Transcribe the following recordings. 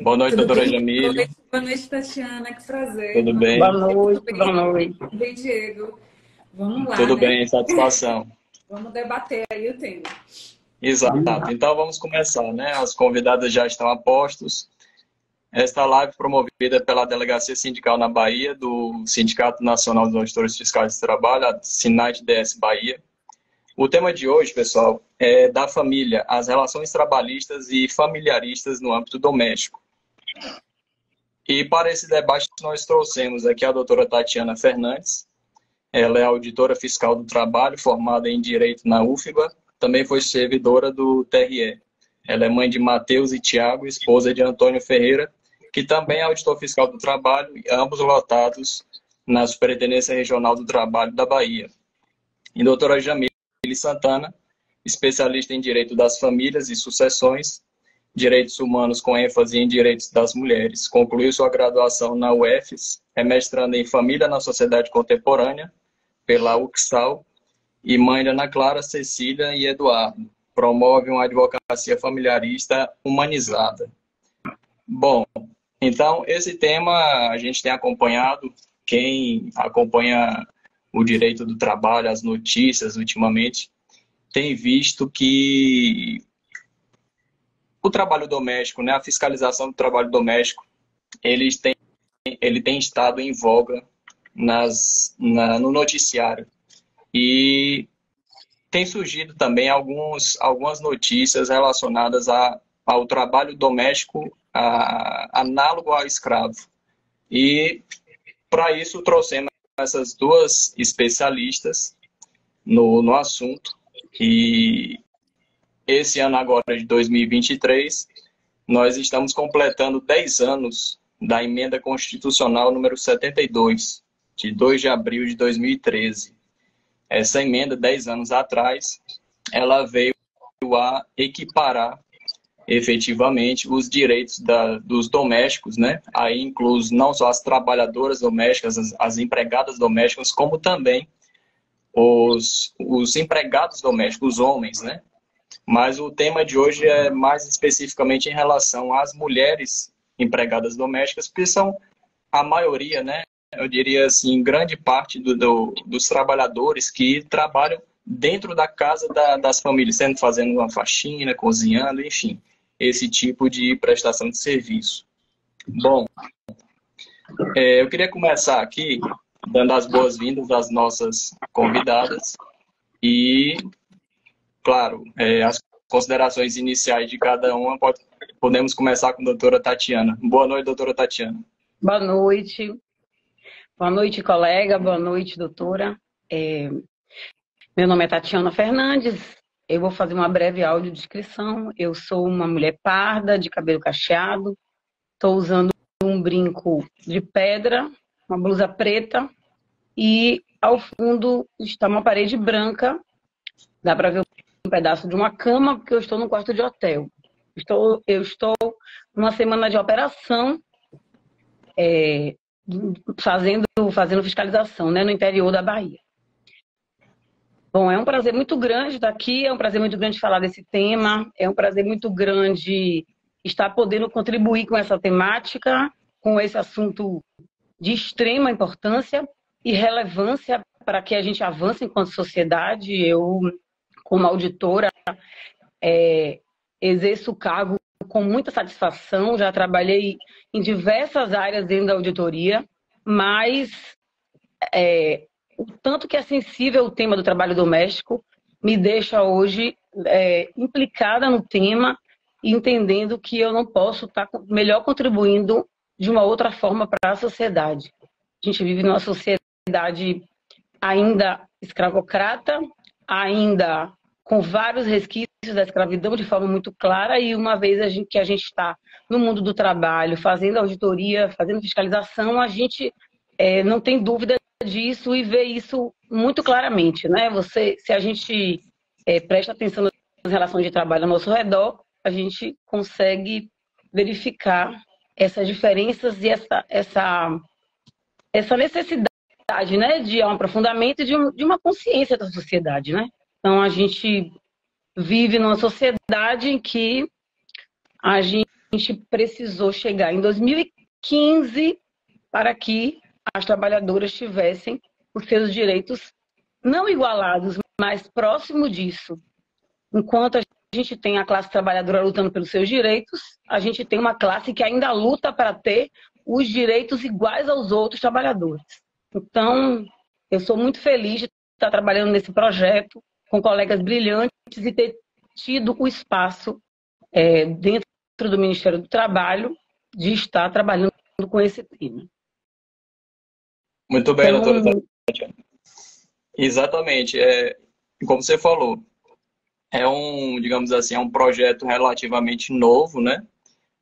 Boa noite, Tudo doutora bem? Jamília. Boa noite, Tatiana. Que prazer. Tudo Boa bem? noite, Boa noite. tudo bem, Diego? Vamos lá, Tudo né? bem, satisfação. Vamos debater aí o tema. Exato. Então vamos começar, né? As convidadas já estão a postos. Esta live promovida pela Delegacia Sindical na Bahia, do Sindicato Nacional dos Auditores Fiscais do Trabalho, a SINAT-DS Bahia. O tema de hoje, pessoal, é da família, as relações trabalhistas e familiaristas no âmbito doméstico. E para esse debate nós trouxemos aqui a doutora Tatiana Fernandes. Ela é auditora fiscal do trabalho, formada em Direito na UFBA. Também foi servidora do TRE. Ela é mãe de Matheus e Tiago, esposa de Antônio Ferreira, que também é auditor fiscal do trabalho, ambos lotados na Superintendência Regional do Trabalho da Bahia. E doutora Jamile Santana, especialista em Direito das Famílias e Sucessões, Direitos Humanos com ênfase em Direitos das Mulheres. Concluiu sua graduação na UFES, é mestranda em Família na Sociedade Contemporânea, pela UXAL, e mãe de Ana Clara, Cecília e Eduardo. Promove uma advocacia familiarista humanizada. Bom, então esse tema a gente tem acompanhado. Quem acompanha o direito do trabalho, as notícias ultimamente, tem visto que o trabalho doméstico, né, a fiscalização do trabalho doméstico, ele tem estado em voga no noticiário. E tem surgido também algumas notícias relacionadas ao trabalho doméstico análogo ao escravo. E, para isso, trouxemos essas duas especialistas no assunto. E esse ano agora, de 2023, nós estamos completando 10 anos da Emenda Constitucional número 72, de 2 de abril de 2013. Essa emenda, 10 anos atrás, ela veio a equiparar efetivamente os direitos dos domésticos, né? Aí incluso não só as trabalhadoras domésticas, as empregadas domésticas, como também os empregados domésticos, os homens, né? Mas o tema de hoje é mais especificamente em relação às mulheres empregadas domésticas, porque são a maioria, né? Eu diria assim, grande parte dos trabalhadores que trabalham dentro da casa das famílias, fazendo uma faxina, cozinhando, enfim, esse tipo de prestação de serviço. Bom, eu queria começar aqui dando as boas-vindas às nossas convidadas e, claro, as considerações iniciais de cada uma, podemos começar com a doutora Tatiana. Boa noite, doutora Tatiana. Boa noite. Boa noite, colega. Boa noite, doutora. Meu nome é Tatiana Fernandes. Eu vou fazer uma breve audiodescrição. Eu sou uma mulher parda, de cabelo cacheado. Estou usando um brinco de pedra, uma blusa preta. E ao fundo está uma parede branca. Dá para ver um pedaço de uma cama, porque eu estou num quarto de hotel. Eu estou numa semana de operação, fazendo fiscalização, né, no interior da Bahia. Bom, é um prazer muito grande estar aqui, é um prazer muito grande falar desse tema, é um prazer muito grande estar podendo contribuir com essa temática, com esse assunto de extrema importância e relevância para que a gente avance enquanto sociedade. Eu, como auditora, exerço o cargo com muita satisfação, já trabalhei em diversas áreas dentro da auditoria, mas o tanto que é sensível o tema do trabalho doméstico me deixa hoje implicada no tema, entendendo que eu não posso estar melhor contribuindo de uma outra forma para a sociedade. A gente vive numa sociedade ainda escravocrata, ainda com vários resquícios da escravidão de forma muito clara, e uma vez que a gente está no mundo do trabalho, fazendo auditoria, fazendo fiscalização, a gente não tem dúvida disso e vê isso muito claramente, né? Se a gente presta atenção nas relações de trabalho ao nosso redor, a gente consegue verificar essas diferenças e essa necessidade, né, de um aprofundamento e de uma consciência da sociedade, né? Então, a gente vive numa sociedade em que a gente gente precisou chegar em 2015 para que as trabalhadoras tivessem os seus direitos não igualados, mas próximo disso. Enquanto a gente tem a classe trabalhadora lutando pelos seus direitos, a gente tem uma classe que ainda luta para ter os direitos iguais aos outros trabalhadores. Então, eu sou muito feliz de estar trabalhando nesse projeto com colegas brilhantes e ter tido o espaço dentro do Ministério do Trabalho de estar trabalhando com esse tema. Muito bem, Então, doutora Tatiana. Exatamente. Como você falou, digamos assim, é um projeto relativamente novo, né,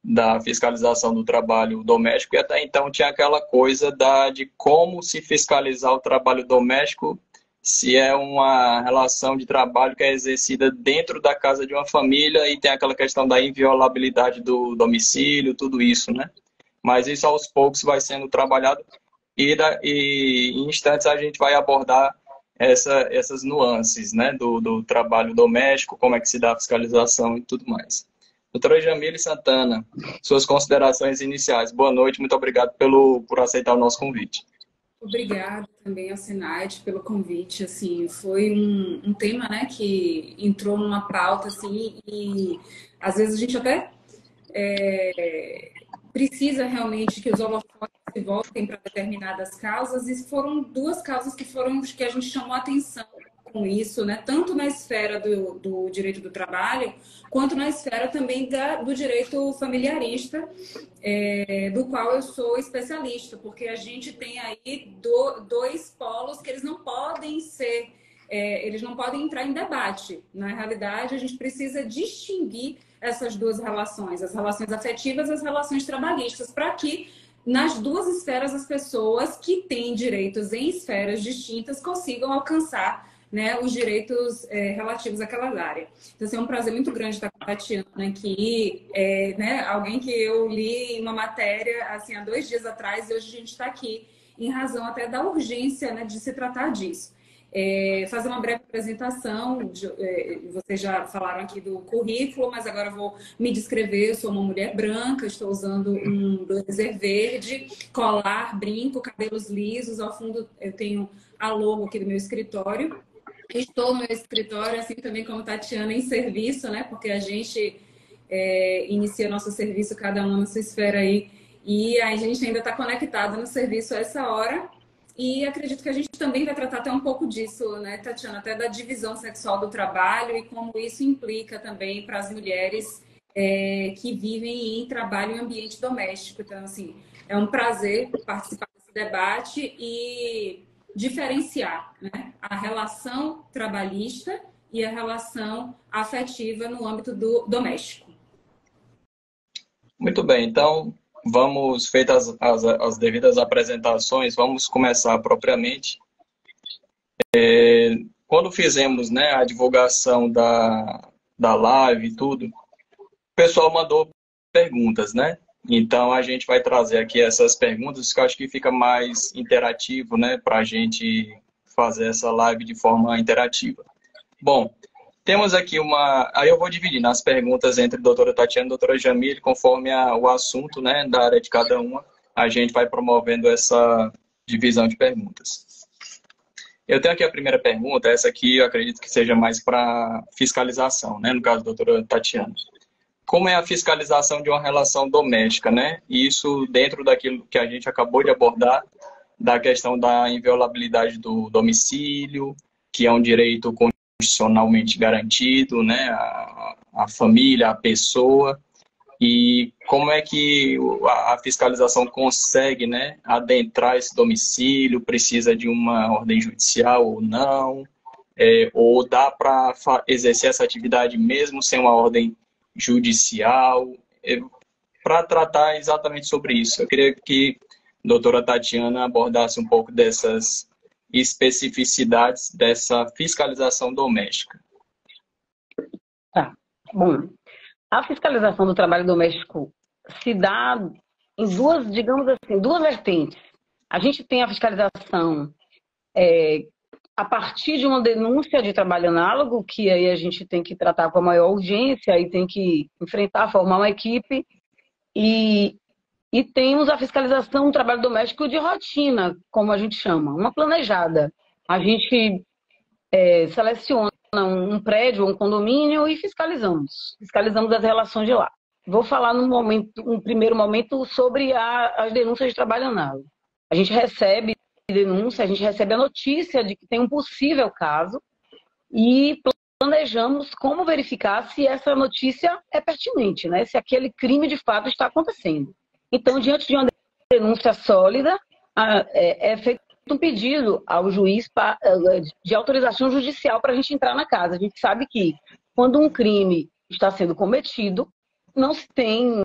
da fiscalização do trabalho doméstico, e até então tinha aquela coisa de como se fiscalizar o trabalho doméstico, se é uma relação de trabalho que é exercida dentro da casa de uma família, e tem aquela questão da inviolabilidade do domicílio, tudo isso, né? Mas isso aos poucos vai sendo trabalhado, e em instantes a gente vai abordar essas nuances, né, do trabalho doméstico, como é que se dá a fiscalização e tudo mais. Doutora Jamile Santana, suas considerações iniciais. Boa noite, muito obrigado por aceitar o nosso convite. Obrigada também ao Senad pelo convite. Assim, foi um tema, né, que entrou numa pauta assim, e às vezes a gente até precisa realmente que os holofotes se voltem para determinadas causas, e foram duas causas que a gente chamou a atenção com isso, né? Tanto na esfera do direito do trabalho, quanto na esfera também do direito familiarista, do qual eu sou especialista, porque a gente tem aí dois polos que eles não podem eles não podem entrar em debate. Na realidade, a gente precisa distinguir essas duas relações, as relações afetivas e as relações trabalhistas, para que nas duas esferas as pessoas que têm direitos em esferas distintas consigam alcançar, né, os direitos relativos àquela área. Então, assim, é um prazer muito grande estar com a Tatiana aqui, né, alguém que eu li em uma matéria assim, há 2 dias atrás, e hoje a gente está aqui em razão até da urgência, né, de se tratar disso. Fazer uma breve apresentação, vocês já falaram aqui do currículo, mas agora eu vou me descrever. Eu sou uma mulher branca, estou usando um blazer verde, colar, brinco, cabelos lisos, ao fundo eu tenho a logo aqui do meu escritório. Estou no meu escritório, assim também como Tatiana, em serviço, né? Porque a gente inicia nosso serviço, cada um na sua esfera aí, e a gente ainda está conectado no serviço a essa hora. E acredito que a gente também vai tratar até um pouco disso, né, Tatiana? Até da divisão sexual do trabalho e como isso implica também para as mulheres que vivem em trabalho em ambiente doméstico. Então, assim, é um prazer participar desse debate e diferenciar, né, a relação trabalhista e a relação afetiva no âmbito do doméstico. Muito bem, então vamos, feitas as devidas apresentações, vamos começar propriamente. Quando fizemos, né, a divulgação da live e tudo, o pessoal mandou perguntas, né? Então a gente vai trazer aqui essas perguntas, que eu acho que fica mais interativo, né, para a gente fazer essa live de forma interativa. Bom, temos aqui aí eu vou dividir nas perguntas entre a doutora Tatiana e a doutora Jamile, conforme o assunto, né, da área de cada uma, a gente vai promovendo essa divisão de perguntas. Eu tenho aqui a primeira pergunta, essa aqui eu acredito que seja mais para fiscalização, né, no caso da doutora Tatiana. Como é a fiscalização de uma relação doméstica, né? Isso dentro daquilo que a gente acabou de abordar, da questão da inviolabilidade do domicílio, que é um direito constitucionalmente garantido, né? A família, a pessoa, e como é que a fiscalização consegue, né, adentrar esse domicílio, precisa de uma ordem judicial ou não, ou dá para exercer essa atividade mesmo sem uma ordem judicial, para tratar exatamente sobre isso. Eu queria que a doutora Tatiana abordasse um pouco dessas especificidades dessa fiscalização doméstica. Tá. Bom, a fiscalização do trabalho doméstico se dá em duas, digamos assim, duas vertentes. A gente tem a fiscalização a partir de uma denúncia de trabalho análogo, que aí a gente tem que tratar com a maior urgência e tem que enfrentar, formar uma equipe. E, e temos a fiscalização do trabalho doméstico de rotina, como a gente chama, uma planejada. A gente seleciona um prédio, um condomínio e fiscalizamos. Fiscalizamos as relações de lá. Vou falar um primeiro momento sobre as denúncias de trabalho análogo. A gente recebe denúncia, a gente recebe a notícia de que tem um possível caso e planejamos como verificar se essa notícia é pertinente, né? Se aquele crime de fato está acontecendo. Então, diante de uma denúncia sólida, é feito um pedido ao juiz de autorização judicial para a gente entrar na casa. A gente sabe que quando um crime está sendo cometido, não se tem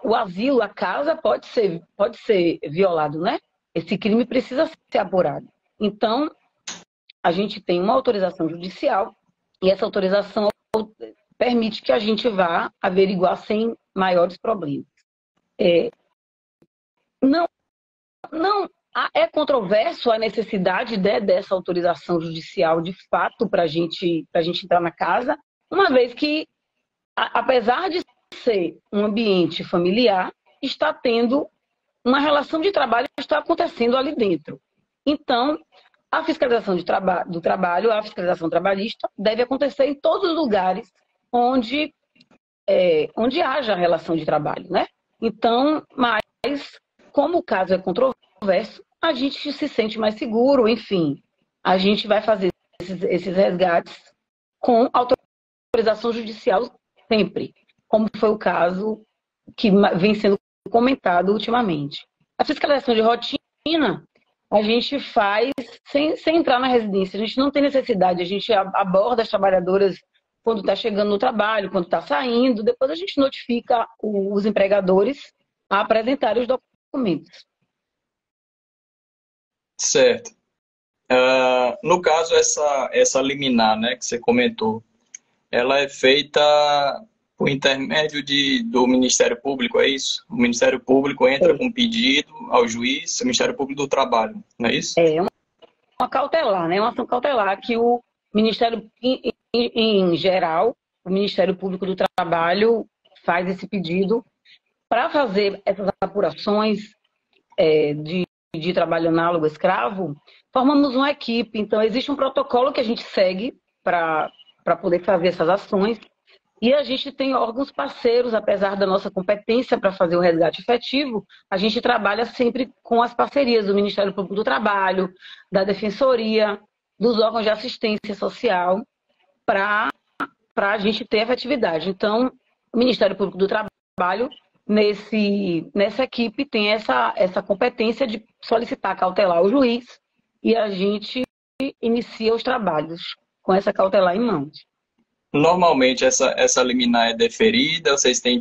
o asilo, a casa pode ser violado, né? Esse crime precisa ser apurado. Então, a gente tem uma autorização judicial e essa autorização permite que a gente vá averiguar sem maiores problemas. Não é controverso a necessidade dessa autorização judicial de fato para a gente entrar na casa, uma vez que, apesar de ser um ambiente familiar, está tendo uma relação de trabalho que está acontecendo ali dentro. Então, a fiscalização do trabalho, a fiscalização trabalhista, deve acontecer em todos os lugares onde haja relação de trabalho, né? Então, mas como o caso é controverso, a gente se sente mais seguro, enfim, a gente vai fazer esses resgates com autorização judicial sempre, como foi o caso que vem sendo comentado ultimamente. A fiscalização de rotina, a gente faz sem entrar na residência, a gente não tem necessidade, a gente aborda as trabalhadoras quando está chegando no trabalho, quando está saindo, depois a gente notifica os empregadores a apresentarem os documentos. Certo. No caso, essa liminar, né, que você comentou, ela é feita por intermédio do Ministério Público, é isso? O Ministério Público entra com pedido ao juiz, o Ministério Público do Trabalho, não é isso? É uma cautelar, né? Uma ação cautelar que o Ministério, em geral, o Ministério Público do Trabalho faz esse pedido para fazer essas apurações de trabalho análogo escravo. Formamos uma equipe, então existe um protocolo que a gente segue para poder fazer essas ações. E a gente tem órgãos parceiros, apesar da nossa competência para fazer o resgate efetivo, a gente trabalha sempre com as parcerias do Ministério Público do Trabalho, da Defensoria, dos órgãos de assistência social, para a gente ter efetividade. Então, o Ministério Público do Trabalho, nessa equipe, tem essa competência de solicitar cautelar ao juiz e a gente inicia os trabalhos com essa cautelar em mãos. Normalmente essa liminar é deferida? Vocês têm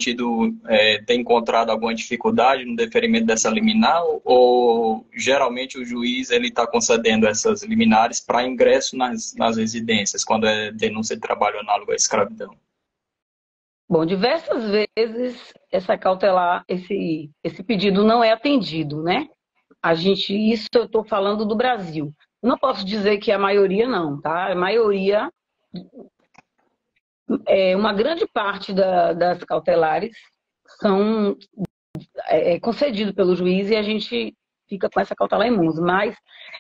encontrado alguma dificuldade no deferimento dessa liminar? Ou geralmente o juiz está concedendo essas liminares para ingresso nas residências, quando é denúncia de trabalho análogo à escravidão? Bom, diversas vezes essa cautelar, esse pedido não é atendido, né? Isso eu estou falando do Brasil. Não posso dizer que a maioria não, tá? A maioria... uma grande parte das cautelares são concedidas pelo juiz e a gente fica com essa cautelar em mãos. Mas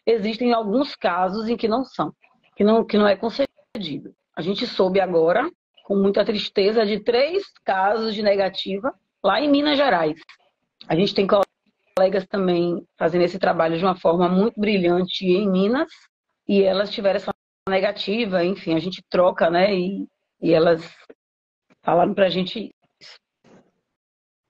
existem alguns casos em que não são, que não é concedido. A gente soube agora, com muita tristeza, de 3 casos de negativa lá em Minas Gerais. A gente tem colegas também fazendo esse trabalho de uma forma muito brilhante em Minas e elas tiveram essa negativa, enfim, a gente troca, né? E elas falaram para a gente isso.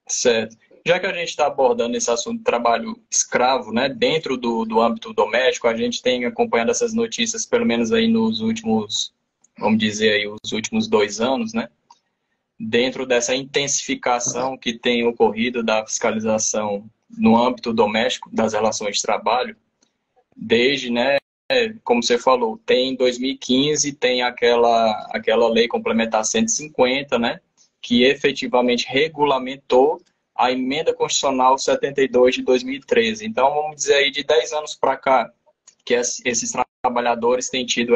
Certo. Já que a gente está abordando esse assunto de trabalho escravo, né, dentro do âmbito doméstico, a gente tem acompanhado essas notícias, pelo menos aí nos últimos, vamos dizer aí, os últimos 2 anos, né, dentro dessa intensificação que tem ocorrido da fiscalização no âmbito doméstico das relações de trabalho, desde, né, como você falou, em 2015 tem aquela lei complementar 150, né, que efetivamente regulamentou a emenda constitucional 72 de 2013. Então, vamos dizer aí, de 10 anos para cá, que esses trabalhadores têm tido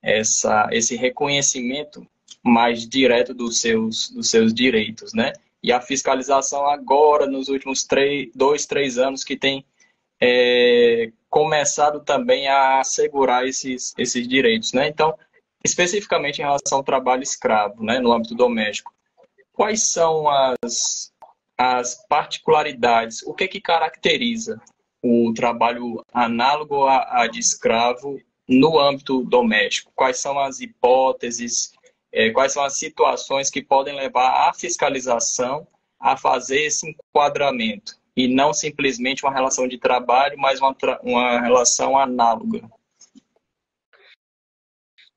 esse reconhecimento mais direto dos seus direitos, né? E a fiscalização agora, nos últimos 2, 3 anos, que tem começado também a assegurar esses direitos, né? Então, especificamente em relação ao trabalho escravo, né, no âmbito doméstico, quais são as particularidades, o que caracteriza o trabalho análogo a de escravo no âmbito doméstico? Quais são as hipóteses, quais são as situações que podem levar à fiscalização a fazer esse enquadramento? E não simplesmente uma relação de trabalho, mas uma relação análoga.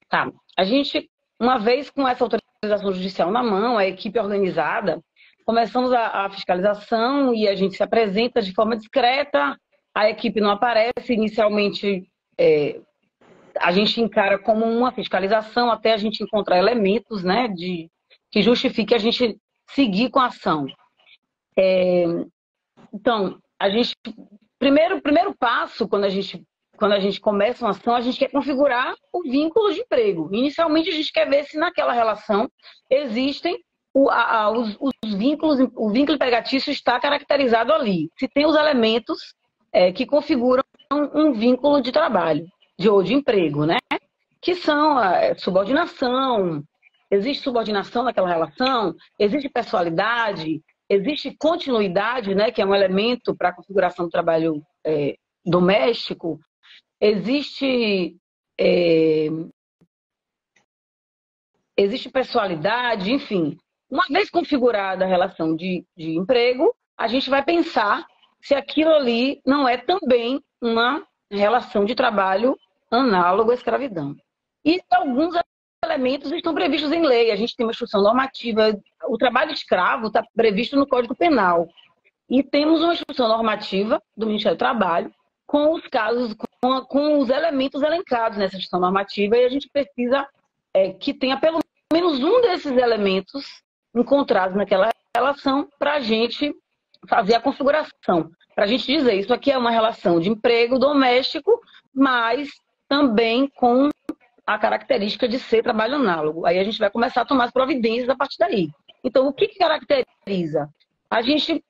Tá. A gente, uma vez com essa autorização judicial na mão, a equipe organizada, começamos a fiscalização e a gente se apresenta de forma discreta, a equipe não aparece. Inicialmente, a gente encara como uma fiscalização até a gente encontrar elementos, né, que justifique a gente seguir com a ação. Então, primeiro passo, quando a gente começa uma ação, a gente quer configurar o vínculo de emprego. Inicialmente, a gente quer ver se naquela relação existem os vínculos, o vínculo empregatício está caracterizado ali. Se tem os elementos que configuram um vínculo de trabalho, de emprego, né? Que são a subordinação, existe subordinação naquela relação, existe pessoalidade, existe continuidade, né, que é um elemento para a configuração do trabalho doméstico, existe pessoalidade, enfim. Uma vez configurada a relação de emprego, a gente vai pensar se aquilo ali não é também uma relação de trabalho análogo à escravidão. E alguns elementos estão previstos em lei. A gente tem uma instrução normativa. O trabalho escravo está previsto no Código Penal. E temos uma instrução normativa do Ministério do Trabalho com os casos, com os elementos elencados nessa instrução normativa, e a gente precisa que tenha pelo menos um desses elementos encontrados naquela relação para a gente fazer a configuração. Para a gente dizer, isso aqui é uma relação de emprego doméstico, mas também com a característica de ser trabalho análogo. Aí a gente vai começar a tomar as providências a partir daí. Então, o que caracteriza? A gente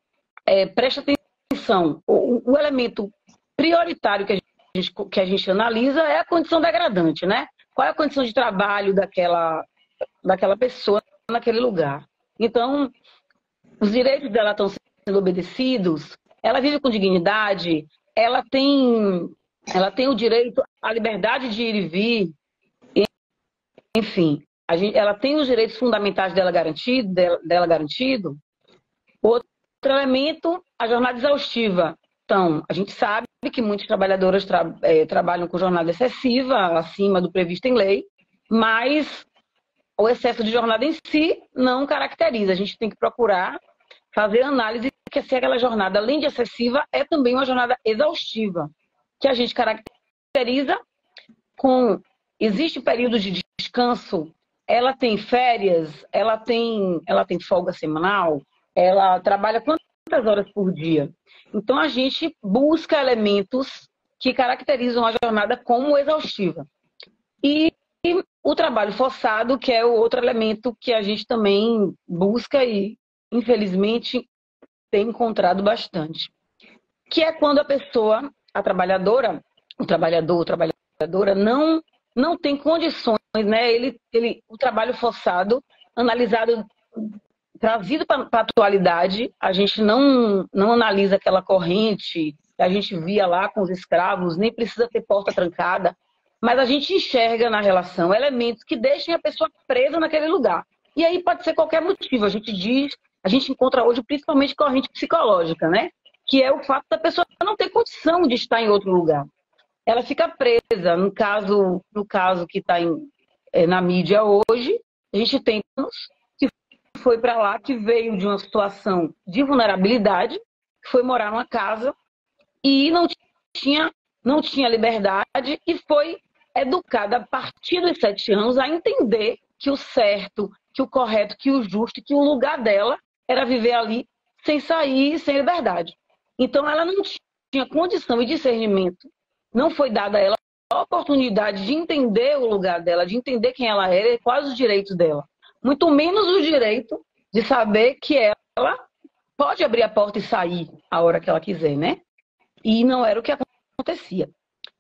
presta atenção. O elemento prioritário que a gente analisa é a condição degradante, né? Qual é a condição de trabalho daquela pessoa naquele lugar? Então, os direitos dela estão sendo obedecidos, ela vive com dignidade, ela tem o direito à liberdade de ir e vir, enfim, ela tem os direitos fundamentais dela garantido. Outro elemento, a jornada exaustiva. Então, a gente sabe que muitas trabalhadoras trabalham com jornada excessiva, acima do previsto em lei, mas o excesso de jornada em si não caracteriza. A gente tem que procurar fazer análise que se aquela jornada, além de excessiva, é também uma jornada exaustiva, que a gente caracteriza com... Existe período de descanso, ela tem férias, ela tem folga semanal, ela trabalha quantas horas por dia? Então, a gente busca elementos que caracterizam a jornada como exaustiva. E o trabalho forçado, que é o outro elemento que a gente também busca e, infelizmente, tem encontrado bastante. Que é quando a pessoa, a trabalhadora, o trabalhador, a trabalhadora, não tem condições, né? O trabalho forçado, analisado, trazido para a atualidade, a gente não analisa aquela corrente que a gente via lá com os escravos, nem precisa ter porta trancada, mas a gente enxerga na relação elementos que deixem a pessoa presa naquele lugar. E aí pode ser qualquer motivo. A gente encontra hoje principalmente corrente psicológica, né? Que é o fato da pessoa não ter condição de estar em outro lugar. Ela fica presa. No caso que está na mídia hoje, a gente tem que foi para lá, que veio de uma situação de vulnerabilidade, que foi morar numa casa e não tinha liberdade e foi educada a partir dos 7 anos a entender que o certo, que o correto, que o justo, que o lugar dela era viver ali sem sair, sem liberdade. Então ela não tinha condição e discernimento, não foi dada a ela a oportunidade de entender o lugar dela, de entender quem ela era e quais os direitos dela. Muito menos o direito de saber que pode abrir a porta e sair a hora que ela quiser, né? E não era o que acontecia.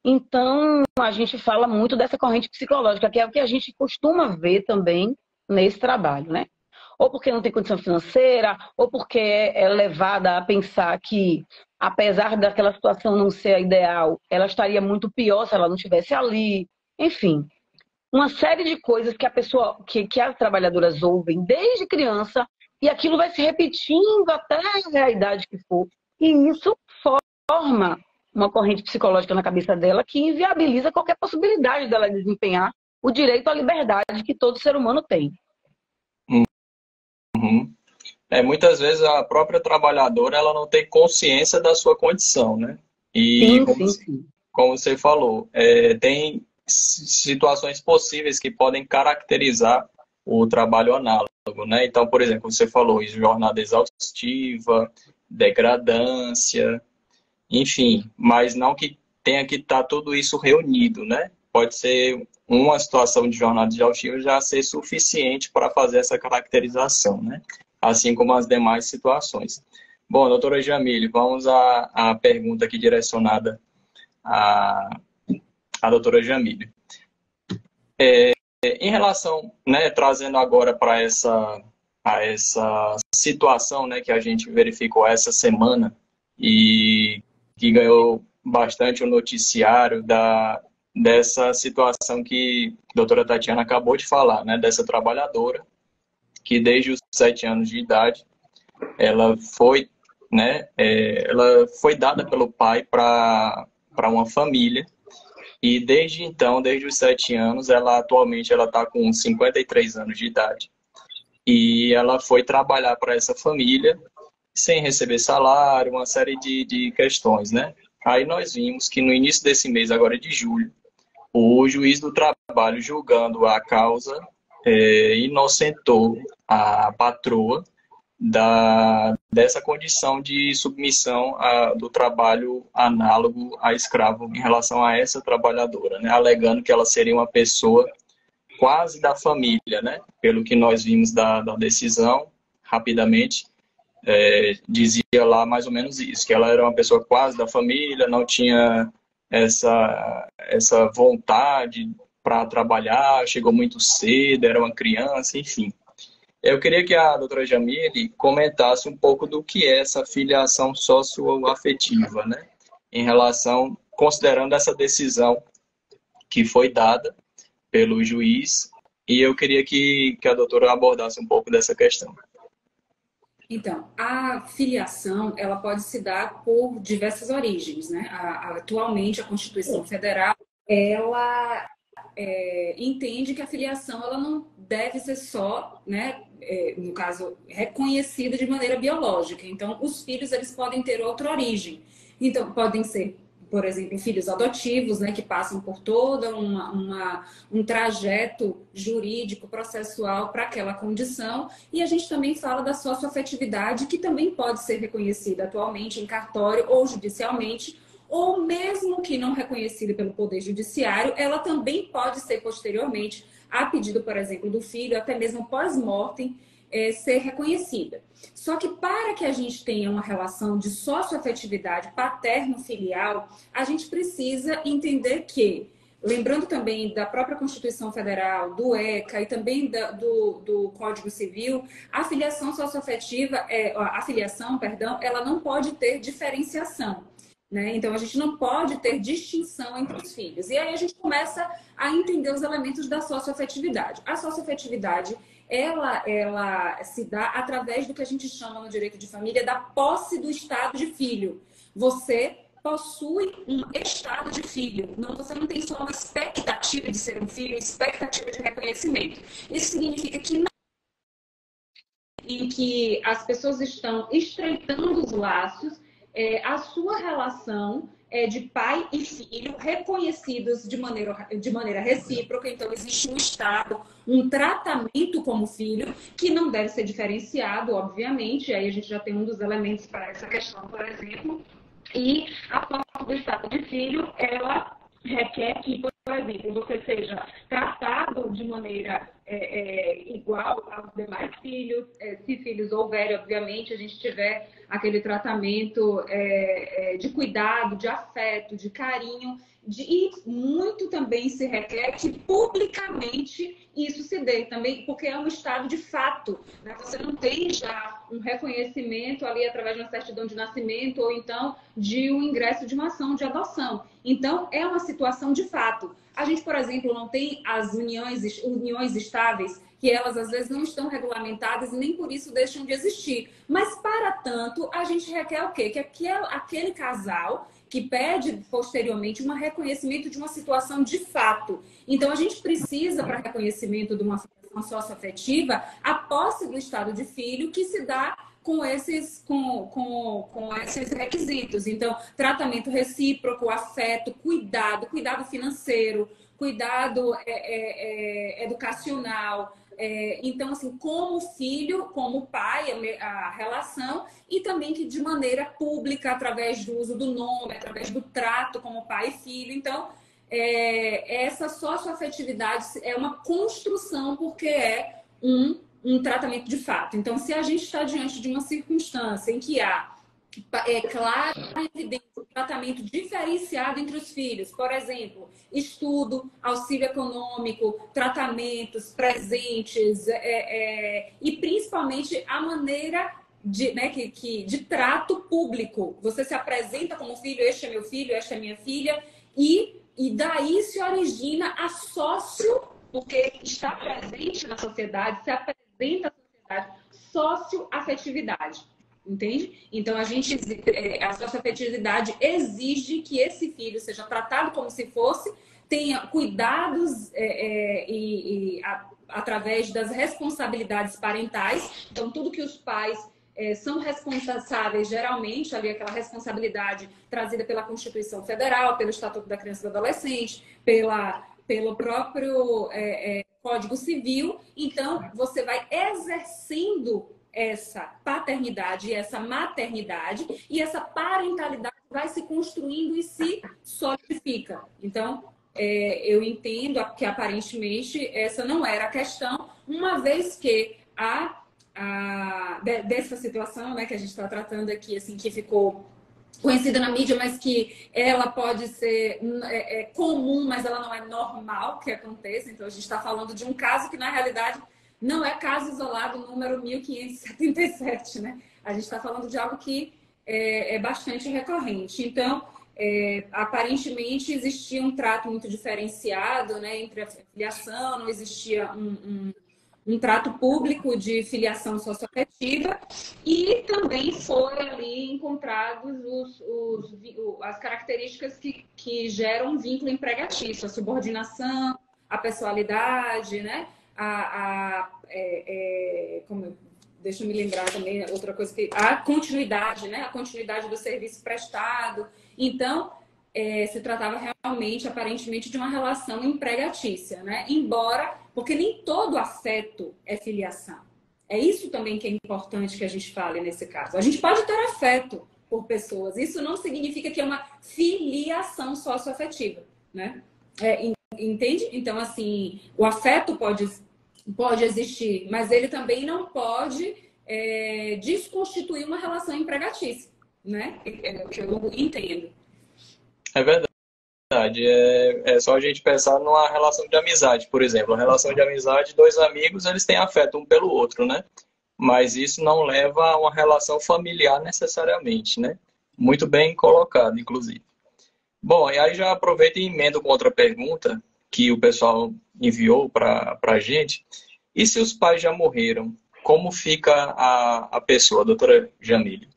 Então, a gente fala muito dessa corrente psicológica, que é o que a gente costuma ver também nesse trabalho, né? Ou porque não tem condição financeira, ou porque é levada a pensar que, apesar daquela situação não ser a ideal, ela estaria muito pior se ela não estivesse ali. Enfim, uma série de coisas que a pessoa, que as trabalhadoras ouvem desde criança, e aquilo vai se repetindo até a idade que for. E isso forma uma corrente psicológica na cabeça dela que inviabiliza qualquer possibilidade dela desempenhar o direito à liberdade que todo ser humano tem. Uhum. Muitas vezes a própria trabalhadora ela não tem consciência da sua condição, né? E Sim. como você falou, tem situações possíveis que podem caracterizar o trabalho análogo, né? Então, por exemplo, você falou jornada exaustiva, degradância, enfim, mas não que tenha que estar tudo isso reunido, né? Pode ser uma situação de jornada exaustiva já ser suficiente para fazer essa caracterização, né? Assim como as demais situações. Bom, doutora Jamile, vamos à pergunta aqui direcionada à doutora Jamile. Em relação, né, trazendo agora para essa situação, né, que a gente verificou essa semana e que ganhou bastante o noticiário dessa situação que a doutora Tatiana acabou de falar, né, dessa trabalhadora que desde os 7 anos de idade ela foi, né, ela foi dada pelo pai para uma família. E desde então, desde os 7 anos, atualmente ela está com 53 anos de idade. E ela foi trabalhar para essa família sem receber salário, uma série de questões, né? Aí nós vimos que no início desse mês, agora de julho, o juiz do trabalho, julgando a causa, inocentou a patroa dessa condição de submissão do trabalho análogo a escravo em relação a essa trabalhadora, né? Alegando que ela seria uma pessoa quase da família, né? Pelo que nós vimos da decisão, rapidamente, dizia lá mais ou menos isso, que ela era uma pessoa quase da família, não tinha essa vontade para trabalhar, chegou muito cedo, era uma criança, enfim. Eu queria que a doutora Jamile comentasse um pouco do que é essa filiação socioafetiva, né? Em relação, considerando essa decisão que foi dada pelo juiz, e eu queria que a doutora abordasse um pouco dessa questão. Então, a filiação, ela pode se dar por diversas origens, né? Atualmente, a Constituição Federal, ela entende que a filiação ela não deve ser só, né, no caso, reconhecida de maneira biológica. Então, os filhos eles podem ter outra origem. Então, podem ser, por exemplo, filhos adotivos, né, que passam por toda um trajeto jurídico, processual para aquela condição. E a gente também fala da socioafetividade, que também pode ser reconhecida atualmente em cartório ou judicialmente, ou mesmo que não reconhecida pelo Poder Judiciário, ela também pode ser posteriormente, a pedido, por exemplo, do filho, até mesmo pós-mortem, ser reconhecida. Só que para que a gente tenha uma relação de socioafetividade paterno-filial, a gente precisa entender que, lembrando também da própria Constituição Federal, do ECA e também do Código Civil, a filiação socioafetiva, ela não pode ter diferenciação. Né? Então, a gente não pode ter distinção entre os filhos. E aí a gente começa a entender os elementos da socioafetividade. A socioafetividade, ela se dá através do que a gente chama no direito de família da posse do estado de filho. Você possui um estado de filho. Você não tem só uma expectativa de ser um filho, expectativa de reconhecimento. Isso significa que em que as pessoas estão estreitando os laços, a sua relação de pai e filho reconhecidos de maneira recíproca. Então, existe um estado, um tratamento como filho, que não deve ser diferenciado, obviamente. Aí a gente já tem um dos elementos para essa questão, por exemplo. E a posse do estado de filho, ela requer que, por exemplo, você seja tratado de maneira igual aos demais filhos. Se filhos houverem, obviamente, a gente tiver aquele tratamento de cuidado, de afeto, de carinho, e muito também se requer que publicamente isso se dê também, porque é um estado de fato, né? Você não tem já um reconhecimento ali através de uma certidão de nascimento ou então de um ingresso de uma ação de adoção. Então, é uma situação de fato. A gente, por exemplo, não tem as uniões estáveis, que elas às vezes não estão regulamentadas e nem por isso deixam de existir. Mas, para tanto, a gente requer o quê? Que aquele casal que pede posteriormente um reconhecimento de uma situação de fato. Então, a gente precisa, para reconhecimento de uma situação socioafetiva, a posse do estado de filho que se dá com esses requisitos. Então, tratamento recíproco, afeto, cuidado financeiro, cuidado educacional. Então, assim, como filho, como pai, a relação, e também que de maneira pública, através do uso do nome, através do trato como pai e filho. Então, essa socioafetividade é uma construção, porque é um tratamento de fato. Então, se a gente está diante de uma circunstância em que há claro e evidente um tratamento diferenciado entre os filhos, por exemplo, estudo, auxílio econômico, tratamentos, presentes, e principalmente a maneira de trato público. Você se apresenta como filho, este é meu filho, esta é minha filha, e daí se origina a porque está presente na sociedade, se apresenta à sociedade, socioafetividade. Entende? Então, a socioafetividade exige que esse filho seja tratado como se fosse, tenha cuidados através das responsabilidades parentais. Então, tudo que os pais são responsáveis, geralmente, ali aquela responsabilidade trazida pela Constituição Federal, pelo Estatuto da Criança e do Adolescente, pelo próprio Código Civil. Então, você vai exercendo essa paternidade e essa maternidade, e essa parentalidade vai se construindo e se solidifica. Então, eu entendo que aparentemente essa não era a questão, uma vez que dessa situação, né, que a gente está tratando aqui, assim, que ficou conhecida na mídia, mas que ela pode ser comum, mas ela não é normal que aconteça. Então, a gente está falando de um caso que, na realidade, não é caso isolado número 1577, né? A gente está falando de algo que é bastante recorrente. Então, aparentemente, existia um trato muito diferenciado, né, entre a filiação, não existia um trato público de filiação socioafetiva, e também foram ali encontrados as características que geram um vínculo empregatício, a subordinação, a pessoalidade, né? Deixa eu me lembrar também outra coisa, a continuidade, né? A continuidade do serviço prestado. Então, se tratava realmente, aparentemente, de uma relação empregatícia, né? Embora, porque nem todo afeto é filiação. É isso também que é importante que a gente fale nesse caso. A gente pode ter afeto por pessoas, isso não significa que é uma filiação socioafetiva, né? Entende? Então, assim, o afeto pode existir, mas ele também não pode desconstituir uma relação empregatícia, né? É o que eu entendo. É verdade. É só a gente pensar numa relação de amizade, por exemplo. Uma relação de amizade, dois amigos, eles têm afeto um pelo outro, né? Mas isso não leva a uma relação familiar necessariamente, né? Muito bem colocado, inclusive. Bom, e aí já aproveito e emendo com outra pergunta que o pessoal enviou para a gente. E se os pais já morreram, como fica a pessoa, a doutora Jamília?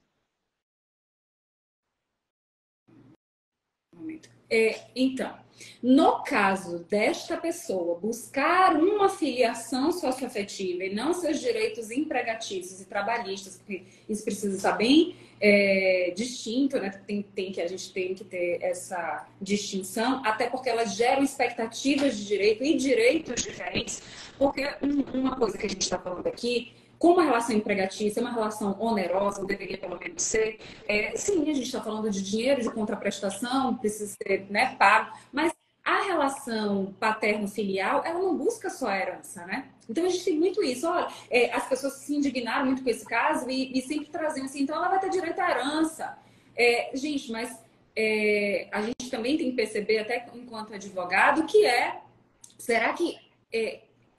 Então, no caso desta pessoa buscar uma filiação socioafetiva e não seus direitos empregatícios e trabalhistas, porque isso precisa estar bem distinto, né? A gente tem que ter essa distinção, até porque elas geram expectativas de direito e direitos diferentes, porque uma coisa que a gente está falando aqui, como a relação empregatícia é uma relação onerosa, ou deveria pelo menos ser, sim, a gente está falando de dinheiro, de contraprestação, precisa ser, né, pago, mas A relação paterno-filial, ela não busca só a herança, né? Então a gente tem muito isso. Olha, as pessoas se indignaram muito com esse caso e sempre traziam assim, então ela vai ter direito à herança. Gente, mas a gente também tem que perceber, até enquanto advogado, que será que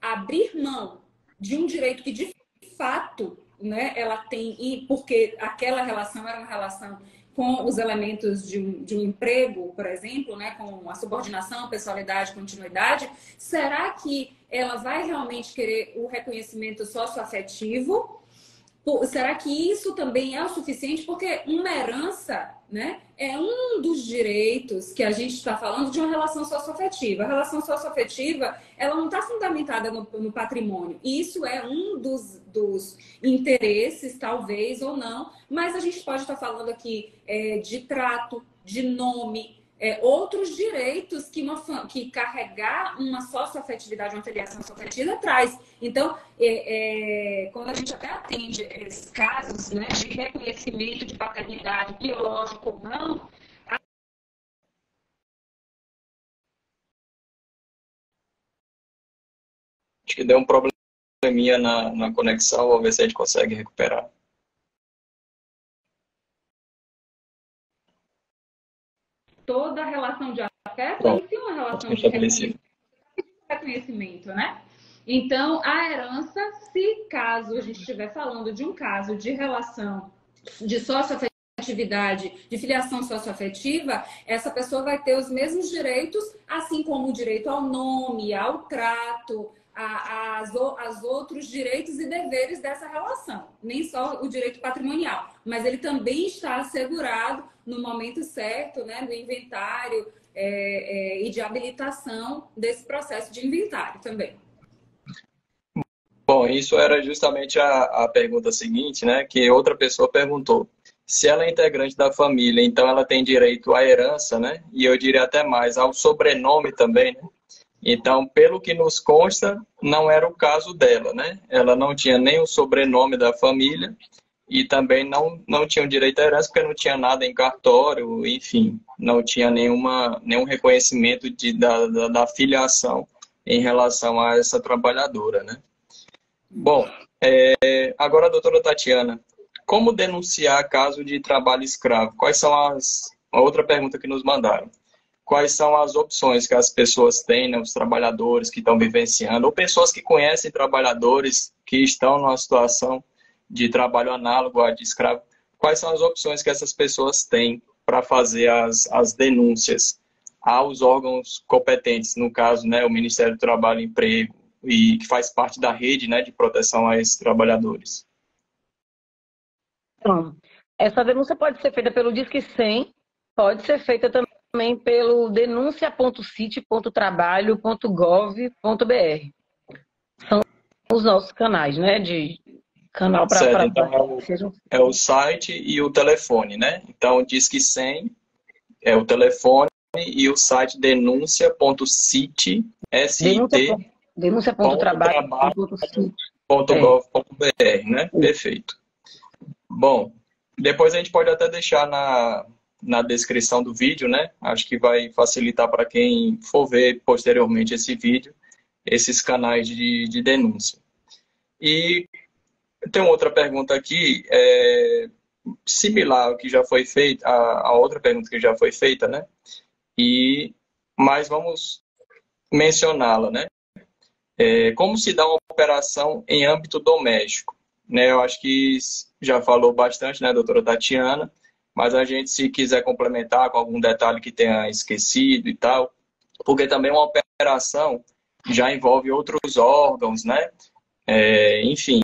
abrir mão de um direito que de fato, né, ela tem, e porque aquela relação era uma relação com os elementos de um emprego, por exemplo, né, com a subordinação, pessoalidade, continuidade, será que ela vai realmente querer o reconhecimento socioafetivo? Será que isso também é o suficiente? Porque uma herança, né, é um dos direitos que a gente está falando de uma relação socioafetiva. A relação socioafetiva, ela não está fundamentada no patrimônio. Isso é um dos interesses, talvez, ou não. Mas a gente pode estar falando aqui de trato, de nome, outros direitos que carregar uma socioafetividade, uma filiação socioafetiva traz. Então, quando a gente até atende esses casos, né, de reconhecimento de paternidade biológica ou não, Acho que deu um probleminha na conexão, vou ver se a gente consegue recuperar. toda relação de afeto Pronto, em si é uma relação de estabelecido. reconhecimento, né? Então, a herança, se caso a gente estiver falando de um caso de relação de socioafetividade, de filiação socioafetiva, essa pessoa vai ter os mesmos direitos, assim como o direito ao nome, ao trato, as outros direitos e deveres dessa relação. Nem só o direito patrimonial, mas ele também está assegurado no momento certo, né, do inventário e de habilitação desse processo de inventário também. Bom, isso era justamente a pergunta seguinte, né? Que outra pessoa perguntou. Se ela é integrante da família, então ela tem direito à herança, né? E eu diria até mais, ao sobrenome também, né? Então, pelo que nos consta, não era o caso dela, né? Ela não tinha nem o sobrenome da família e também não tinha o direito à herança porque não tinha nada em cartório, enfim, não tinha nenhum reconhecimento da filiação em relação a essa trabalhadora, né? Bom, agora, doutora Tatiana, como denunciar caso de trabalho escravo? Quais são a outra pergunta que nos mandaram. Quais são as opções que as pessoas têm, né, os trabalhadores que estão vivenciando, ou pessoas que conhecem trabalhadores que estão numa situação de trabalho análogo à de escravo? Quais são as opções que essas pessoas têm para fazer as denúncias aos órgãos competentes, no caso, né, o Ministério do Trabalho e Emprego, e que faz parte da rede, né, de proteção a esses trabalhadores? Então, essa denúncia pode ser feita pelo Disque 100, pode ser feita também pelo denuncia.cite.trabalho.gov.br. São os nossos canais, né, de canal para... Certo, então é o site e o telefone, né? Então, Disque 100 é o telefone e o site denuncia.cite, denuncia.trabalho.gov.br, né? Perfeito. Bom, depois a gente pode até deixar na descrição do vídeo, né? Acho que vai facilitar para quem for ver posteriormente esse vídeo, esses canais de denúncia. E tem outra pergunta aqui, similar ao que já foi feita, a outra pergunta que já foi feita, né? Mas vamos mencioná-la, né? Como se dá uma operação em âmbito doméstico? Né, eu acho que já falou bastante, né, doutora Tatiana, mas a gente, se quiser complementar com algum detalhe que tenha esquecido e tal, porque também uma operação já envolve outros órgãos, né? Enfim,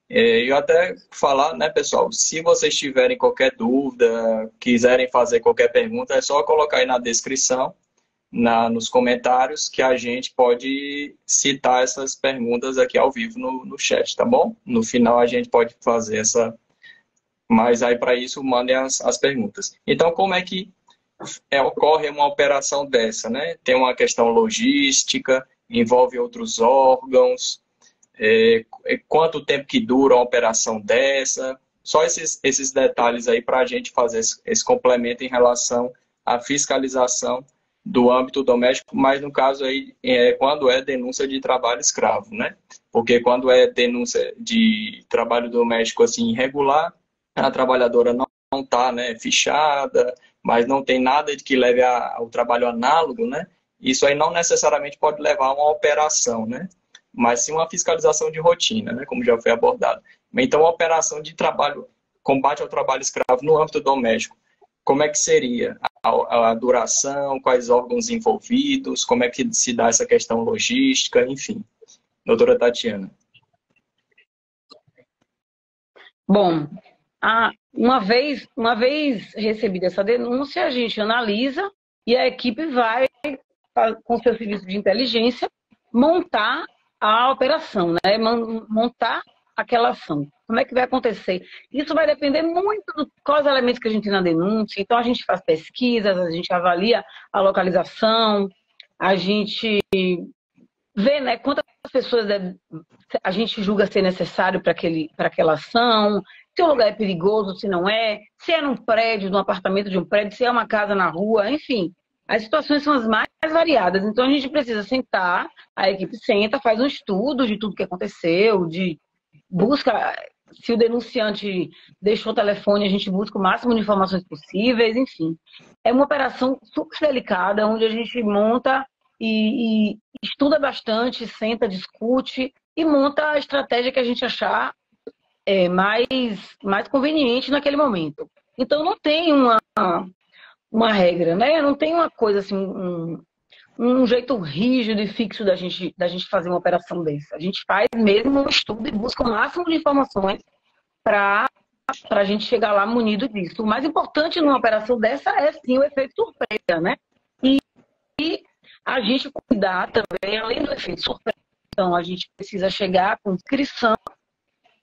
eu até falar, né, pessoal, se vocês tiverem qualquer dúvida, quiserem fazer qualquer pergunta, é só colocar aí na descrição, nos comentários, que a gente pode citar essas perguntas aqui ao vivo no chat, tá bom? No final a gente pode fazer essa... Mas aí, para isso, mandem as perguntas. Então, como é que ocorre uma operação dessa, né? Tem uma questão logística, envolve outros órgãos, quanto tempo que dura uma operação dessa? Só esses detalhes aí para a gente fazer esse complemento em relação à fiscalização do âmbito doméstico, mas no caso aí é quando é denúncia de trabalho escravo, né? Porque quando é denúncia de trabalho doméstico assim irregular, a trabalhadora não está, né, fichada, mas não tem nada de que leve ao trabalho análogo, né? Isso aí não necessariamente pode levar a uma operação, né? Mas sim uma fiscalização de rotina, né? Como já foi abordado. Então, a operação de trabalho, combate ao trabalho escravo no âmbito doméstico, como é que seria a duração, quais órgãos envolvidos, como é que se dá essa questão logística, enfim. Doutora Tatiana. Bom, uma vez recebida essa denúncia, a gente analisa e a equipe vai, com seu serviço de inteligência, montar a operação, né? Montar aquela ação. Como é que vai acontecer? Isso vai depender muito de quais elementos que a gente tem na denúncia. Então, a gente faz pesquisas, a gente avalia a localização, a gente vê, né, quantas pessoas a gente julga ser necessário para aquela ação, se o lugar é perigoso, se não é, se é num prédio, num apartamento de um prédio, se é uma casa na rua, enfim. As situações são as mais variadas. Então, a gente precisa sentar, a equipe senta, faz um estudo de tudo que aconteceu, busca, se o denunciante deixou o telefone, a gente busca o máximo de informações possíveis, enfim. É uma operação super delicada, onde a gente monta e estuda bastante, senta, discute e monta a estratégia que a gente achar mais conveniente naquele momento. Então, não tem uma regra, né? Não tem uma coisa assim, um jeito rígido e fixo da gente fazer uma operação dessa. A gente faz mesmo um estudo e busca o máximo de informações para a gente chegar lá munido disso. O mais importante numa operação dessa é sim o efeito surpresa, né? E a gente cuidar também, além do efeito surpresa, então a gente precisa chegar com inscrição,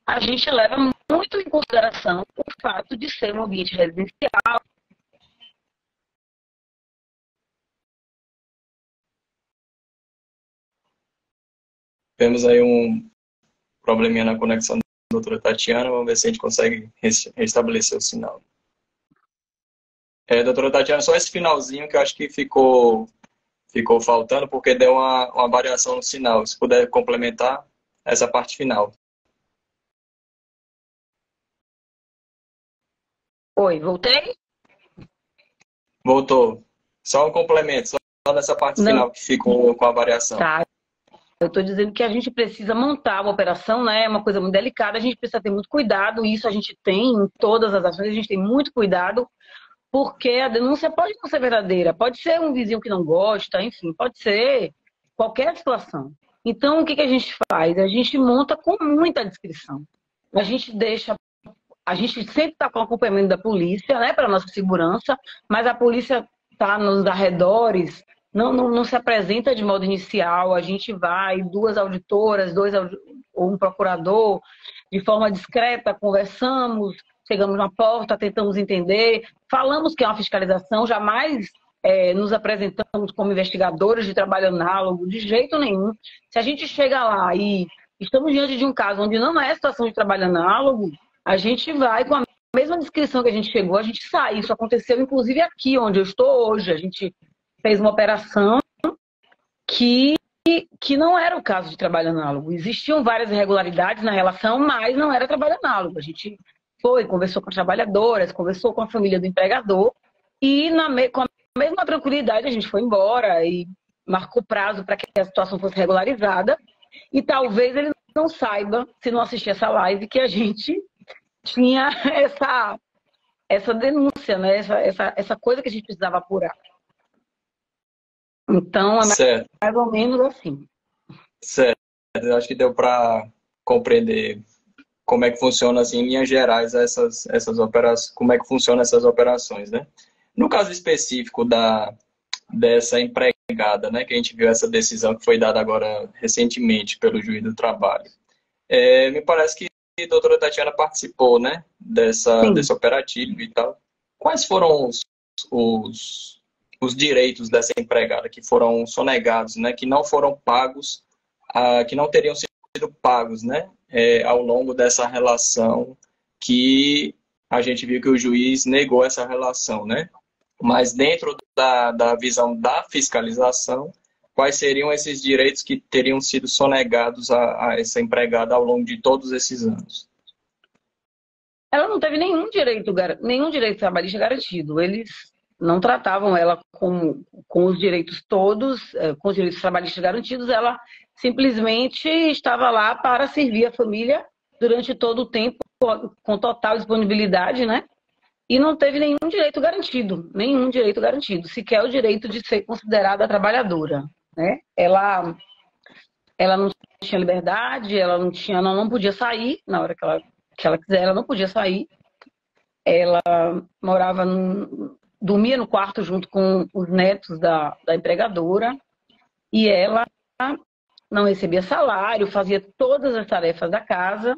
a gente leva muito em consideração o fato de ser um ambiente residencial. Temos aí um probleminha na conexão da doutora Tatiana, vamos ver se a gente consegue restabelecer o sinal. Doutora Tatiana, só esse finalzinho que eu acho que ficou faltando, porque deu uma variação no sinal. Se puder complementar essa parte final. Oi, voltei? Voltou. Só um complemento, só nessa parte final que ficou com a variação. Tá. Eu estou dizendo que a gente precisa montar uma operação, né? É uma coisa muito delicada, a gente precisa ter muito cuidado, e isso a gente tem em todas as ações, a gente tem muito cuidado, porque a denúncia pode não ser verdadeira, pode ser um vizinho que não gosta, enfim, pode ser qualquer situação. Então, o que a gente faz? A gente monta com muita discrição. A gente sempre está com o acompanhamento da polícia, né, para nossa segurança, mas a polícia está nos arredores, não se apresenta de modo inicial, a gente vai, duas auditoras, ou um procurador, de forma discreta, conversamos, chegamos na porta, tentamos entender, falamos que é uma fiscalização, jamais nos apresentamos como investigadores de trabalho análogo, de jeito nenhum. Se a gente chega lá e estamos diante de um caso onde não é situação de trabalho análogo, a gente vai com a mesma descrição que a gente chegou, a gente sai. Isso aconteceu, inclusive, aqui onde eu estou hoje. A gente fez uma operação que não era o caso de trabalho análogo. Existiam várias irregularidades na relação, mas não era trabalho análogo. A gente conversou com as trabalhadoras, conversou com a família do empregador e com a mesma tranquilidade a gente foi embora e marcou prazo para que a situação fosse regularizada. E talvez ele não saiba, se não assistir essa live, que a gente tinha essa denúncia, né? Essa coisa que a gente precisava apurar. Então, é mais ou menos assim. Certo. Eu acho que deu para compreender como é que funciona, assim, em linhas gerais, essas operações, como é que funcionam essas operações, né? No caso específico dessa empregada, né, que a gente viu essa decisão que foi dada agora recentemente pelo juiz do trabalho, me parece que a doutora Tatiana participou, né, desse operativo e tal. Quais foram os direitos dessa empregada que foram sonegados, né, que não foram pagos, que não teriam sido pagos, né, ao longo dessa relação que a gente viu que o juiz negou essa relação, né? Mas dentro da visão da fiscalização, quais seriam esses direitos que teriam sido sonegados a essa empregada ao longo de todos esses anos? Ela não teve nenhum direito trabalhista garantido. Eles não tratavam ela com os direitos todos, com os direitos trabalhistas garantidos. Ela simplesmente estava lá para servir a família durante todo o tempo, com total disponibilidade, né? E não teve nenhum direito garantido, sequer o direito de ser considerada trabalhadora, né? Ela não tinha liberdade, ela não podia sair na hora que ela quiser, ela não podia sair. Ela dormia no quarto junto com os netos da empregadora e ela não recebia salário, fazia todas as tarefas da casa.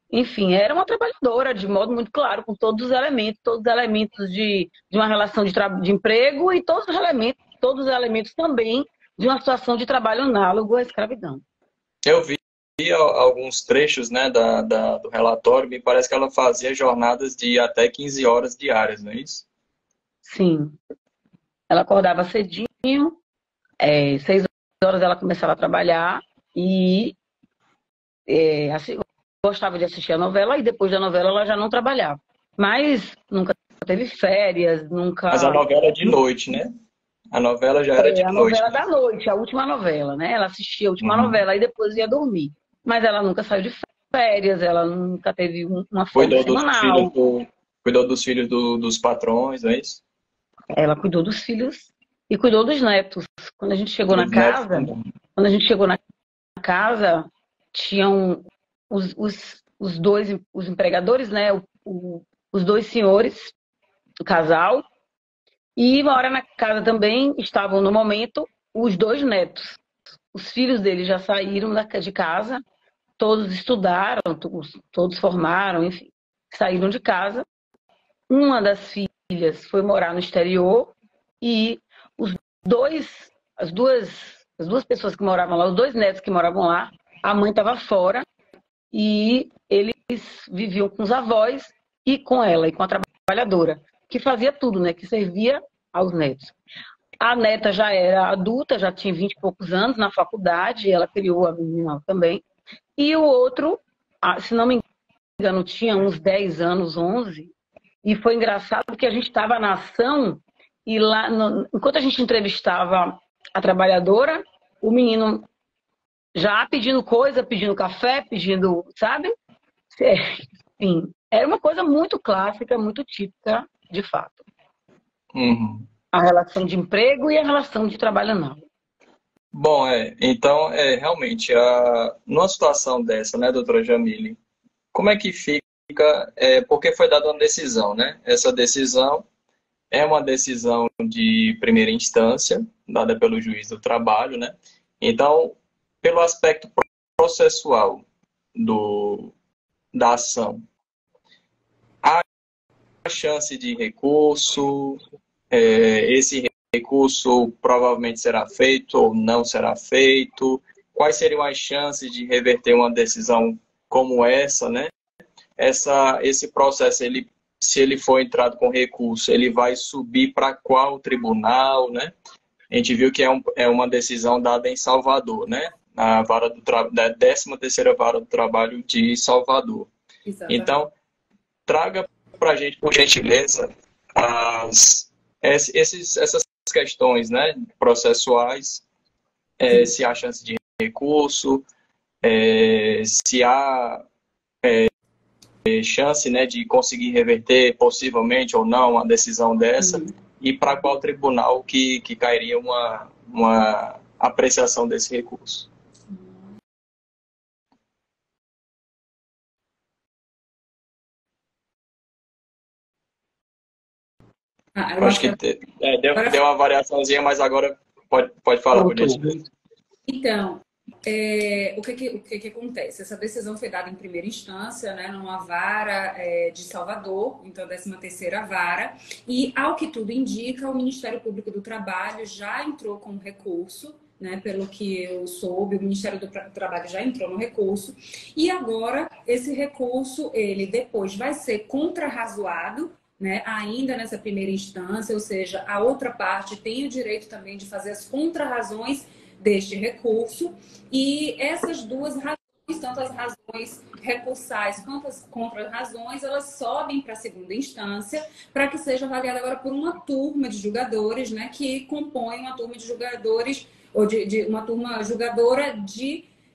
Enfim, era uma trabalhadora de modo muito claro, com todos os elementos de uma relação de emprego e todos os elementos também de uma situação de trabalho análogo à escravidão. Eu vi alguns trechos, né, do relatório, me parece que ela fazia jornadas de até 15 horas diárias, não é isso? Sim. Ela acordava cedinho, 6 horas ela começava a trabalhar e gostava de assistir a novela e depois da novela ela já não trabalhava. Mas nunca teve férias, nunca... Mas a novela é de noite, né? A novela já era de noite. A novela da noite, a última novela, né? Ela assistia a última novela e depois ia dormir. Mas ela nunca saiu de férias, ela nunca teve uma folga semanal. Cuidou dos filhos dos patrões, não é isso? Ela cuidou dos filhos e cuidou dos netos. Quando a gente chegou na casa, tinham os empregadores, né? Os dois senhores, o casal, e uma hora na casa também estavam, no momento, os 2 netos. Os filhos deles já saíram de casa, todos estudaram, todos formaram, enfim, saíram de casa. Uma das filhas foi morar no exterior e as duas pessoas que moravam lá, os 2 netos que moravam lá, a mãe estava fora e eles viviam com os avós e com ela, e com a trabalhadora, que fazia tudo, né? Que servia aos netos. A neta já era adulta, já tinha 20 e poucos anos na faculdade, ela criou a menina também. E o outro, se não me engano, tinha uns 10 anos, 11. E foi engraçado que a gente estava na ação e lá, enquanto a gente entrevistava a trabalhadora, o menino já pedindo coisa, pedindo café, pedindo, sabe? Enfim, era uma coisa muito clássica, muito típica, de fato. Uhum. A relação de emprego e a relação de trabalho análogo. Bom, então, realmente, numa situação dessa, né, doutora Jamile, como é que fica, porque foi dada uma decisão, né? Essa decisão é uma decisão de primeira instância, dada pelo juiz do trabalho, né? Então, pelo aspecto processual da ação, há chance de recurso, esse recurso provavelmente será feito ou não será feito, quais seriam as chances de reverter uma decisão como essa, né? Esse processo, se ele for entrado com recurso, ele vai subir para qual tribunal, né? A gente viu que é uma decisão dada em Salvador, né? Na vara da 13ª Vara do Trabalho de Salvador. Exatamente. Então, traga para a gente, por gentileza, essas questões, né, processuais, se há chance de recurso, se há chance, né, de conseguir reverter possivelmente ou não uma decisão dessa, e para qual tribunal que cairia uma apreciação desse recurso. Eu acho que deu uma variaçãozinha, mas agora pode falar, por gentileza. Então, o que acontece? Essa decisão foi dada em primeira instância, né, numa vara de Salvador, então a 13ª Vara, e ao que tudo indica, o Ministério Público do Trabalho já entrou com recurso, né, pelo que eu soube, o Ministério do Trabalho já entrou no recurso, e agora esse recurso, ele depois vai ser contrarrazoado né, ainda nessa primeira instância, ou seja, a outra parte tem o direito também de fazer as contrarrazões deste recurso, e essas duas razões, tanto as razões recursais quanto as contrarrazões, elas sobem para a segunda instância, para que seja avaliada agora por uma turma de julgadores, né, que compõe uma turma de julgadores, ou de uma turma julgadora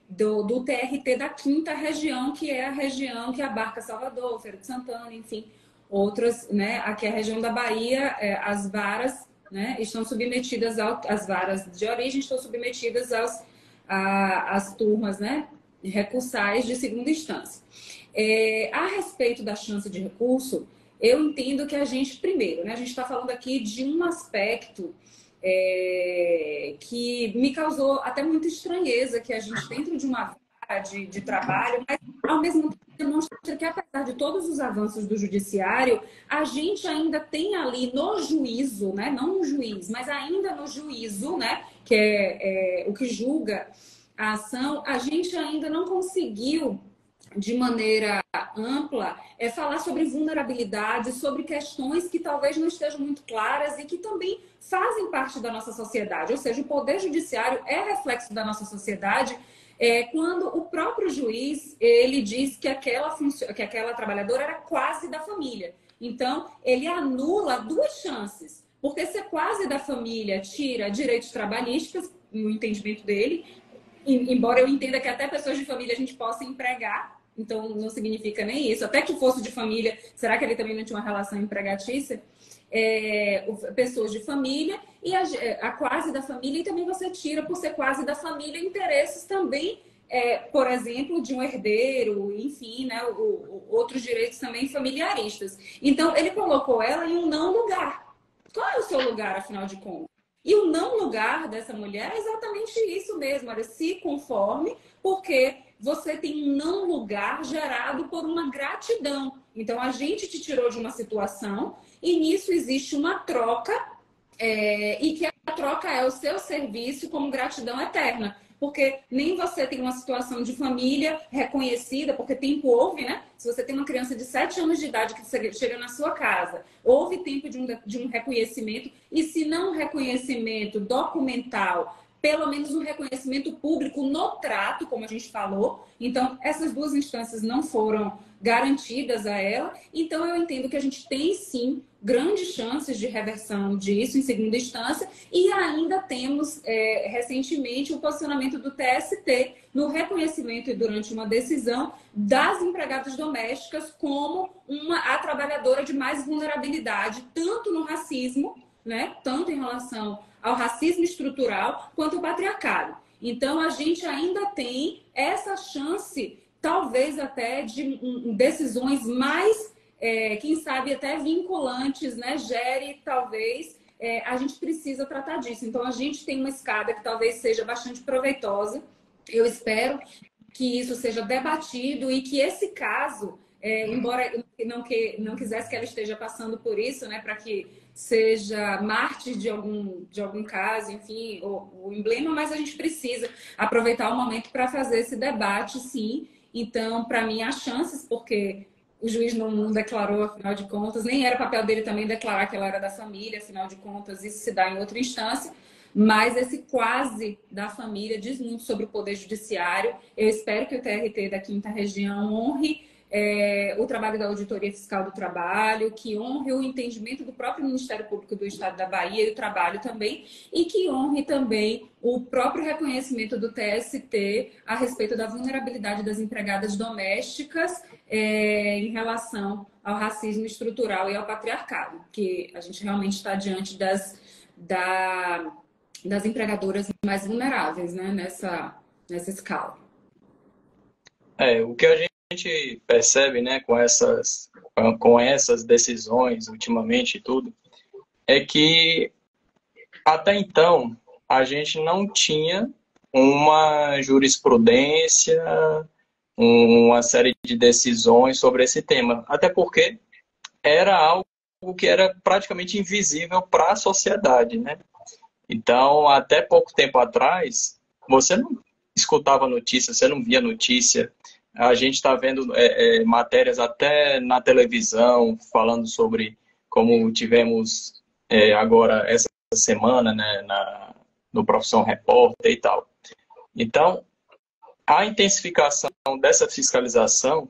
do TRT da quinta região, que é a região que abarca Salvador, Feira de Santana, enfim, outras, né? Aqui é a região da Bahia, as varas, né, estão submetidas as varas de origem estão submetidas às turmas, né, recursais de segunda instância. A respeito da chance de recurso, eu entendo que a gente, primeiro, né, a gente está falando aqui de um aspecto que me causou até muita estranheza, que a gente, dentro de uma vara de trabalho, mas ao mesmo tempo demonstra que, apesar de todos os avanços do judiciário, a gente ainda tem ali no juízo, né, não no juiz, mas ainda no juízo, né, que é o que julga a ação, a gente ainda não conseguiu, de maneira ampla, falar sobre vulnerabilidade, sobre questões que talvez não estejam muito claras e que também fazem parte da nossa sociedade. Ou seja, o Poder Judiciário é reflexo da nossa sociedade quando o próprio juiz ele diz que aquela trabalhadora era quase da família. Então, ele anula duas chances. Porque ser quase da família tira direitos trabalhistas, no entendimento dele, embora eu entenda que até pessoas de família a gente possa empregar, então não significa nem isso. Até que fosse de família, será que ele também não tinha uma relação empregatícia? Pessoas de família e a quase da família, e também você tira, por ser quase da família, interesses também, por exemplo, de um herdeiro, enfim, né, outros direitos também familiaristas. Então, ele colocou ela em um não lugar. Qual é o seu lugar, afinal de contas? E o não lugar dessa mulher é exatamente isso mesmo, olha, se conforme, porque você tem um não lugar gerado por uma gratidão. Então, a gente te tirou de uma situação e nisso existe uma troca, e que a troca é o seu serviço como gratidão eterna. Porque nem você tem uma situação de família reconhecida, porque tempo houve, né? Se você tem uma criança de 7 anos de idade que chega na sua casa, houve tempo de um reconhecimento, e se não reconhecimento documental, pelo menos um reconhecimento público no trato, como a gente falou. Então, essas duas instâncias não foram garantidas a ela. Então, eu entendo que a gente tem, sim, grandes chances de reversão disso em segunda instância, e ainda temos, recentemente, o posicionamento do TST no reconhecimento e durante uma decisão das empregadas domésticas como a trabalhadora de mais vulnerabilidade, tanto no racismo, né, tanto em relação ao racismo estrutural, quanto ao patriarcado. Então, a gente ainda tem essa chance, talvez até de decisões mais, quem sabe até vinculantes, né? Gere, talvez, a gente precisa tratar disso. Então, a gente tem uma escada que talvez seja bastante proveitosa. Eu espero que isso seja debatido e que esse caso, embora eu não quisesse que ela esteja passando por isso, né? Para que seja mártir de algum caso, enfim, o emblema, mas a gente precisa aproveitar o momento para fazer esse debate, sim. Então, para mim, há chances, porque o juiz não declarou, afinal de contas, nem era papel dele também declarar que ela era da família, afinal de contas, isso se dá em outra instância, mas esse quase da família diz muito sobre o Poder Judiciário. Eu espero que o TRT da quinta região honre o trabalho da Auditoria Fiscal do Trabalho, que honre o entendimento do próprio Ministério Público do Estado da Bahia e o trabalho também, e que honre também o próprio reconhecimento do TST a respeito da vulnerabilidade das empregadas domésticas em relação ao racismo estrutural e ao patriarcado, que a gente realmente está diante das empregadoras mais vulneráveis, né, nessa escala. O que a gente percebe, né, com essas decisões ultimamente e tudo, é que até então a gente não tinha uma jurisprudência, uma série de decisões sobre esse tema, até porque era algo que era praticamente invisível para a sociedade, né? Então, até pouco tempo atrás, você não escutava notícia, você não via notícia. A gente está vendo matérias até na televisão falando sobre como tivemos agora essa semana, né, no Profissão Repórter e tal. Então, a intensificação dessa fiscalização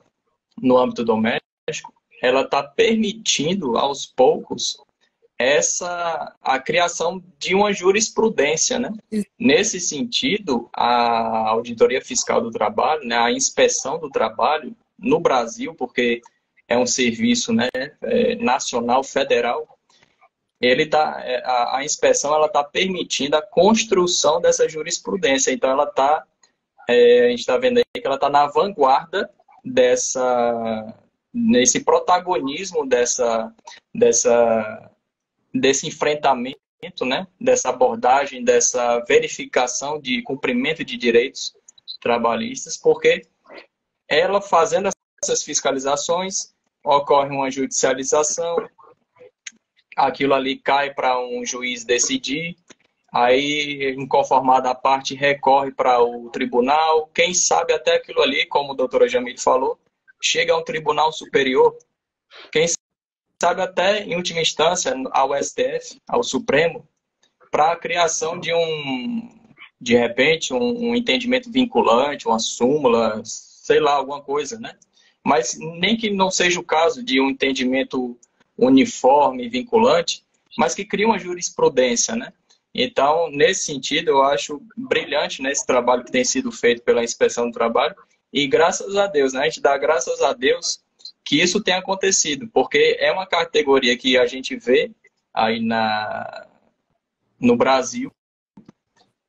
no âmbito doméstico, ela está permitindo, aos poucos, a criação de uma jurisprudência, né? Nesse sentido, a Auditoria Fiscal do Trabalho, né, a inspeção do trabalho no Brasil, porque é um serviço, né, nacional, federal, a inspeção ela está permitindo a construção dessa jurisprudência. Então, a gente está vendo aí que ela está na vanguarda nesse protagonismo desse enfrentamento, né, dessa abordagem, dessa verificação de cumprimento de direitos trabalhistas, porque ela fazendo essas fiscalizações, ocorre uma judicialização, aquilo ali cai para um juiz decidir, aí, inconformada a parte, recorre para o tribunal, quem sabe até aquilo ali, como a doutora Jamile falou, chega a um tribunal superior, quem sabe até, em última instância, ao STF, ao Supremo, para a criação de repente, um entendimento vinculante, uma súmula, sei lá, alguma coisa, né? Mas nem que não seja o caso de um entendimento uniforme, vinculante, mas que cria uma jurisprudência, né? Então, nesse sentido, eu acho brilhante, né, esse trabalho que tem sido feito pela Inspeção do Trabalho, e graças a Deus, né, a gente dá graças a Deus que isso tenha acontecido, porque é uma categoria que a gente vê aí no Brasil,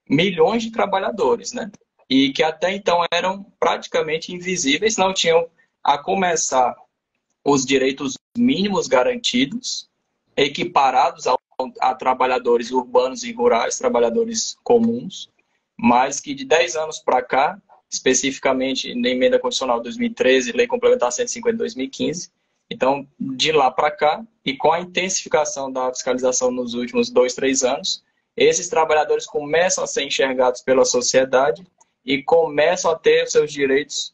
milhões de trabalhadores, né? E que até então eram praticamente invisíveis, não tinham, a começar, os direitos mínimos garantidos, equiparados a trabalhadores urbanos e rurais, trabalhadores comuns, mas que de 10 anos para cá, especificamente na Emenda Constitucional 2013, Lei Complementar 150 de 2015, então, de lá para cá, e com a intensificação da fiscalização nos últimos 2, 3 anos, esses trabalhadores começam a ser enxergados pela sociedade e começam a ter seus direitos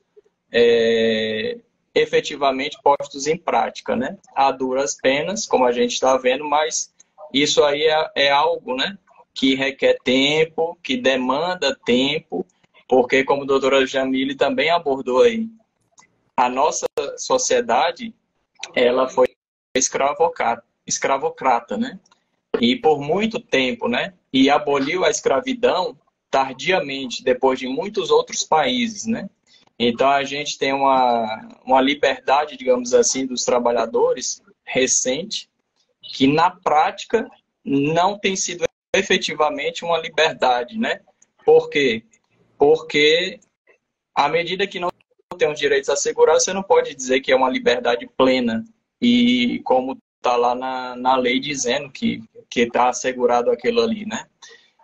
efetivamente postos em prática, né? A duras penas, como a gente está vendo, mas isso aí é algo, né, que requer tempo, que demanda tempo, porque, como a doutora Jamile também abordou aí, a nossa sociedade, ela foi escravocrata, né? E por muito tempo, né? E aboliu a escravidão tardiamente, depois de muitos outros países, né? Então, a gente tem uma liberdade, digamos assim, dos trabalhadores recente, que na prática não tem sido efetivamente uma liberdade, né? Por quê? Porque à medida que não tem os direitos assegurados, você não pode dizer que é uma liberdade plena. E como está lá na lei dizendo que está assegurado aquilo ali, né?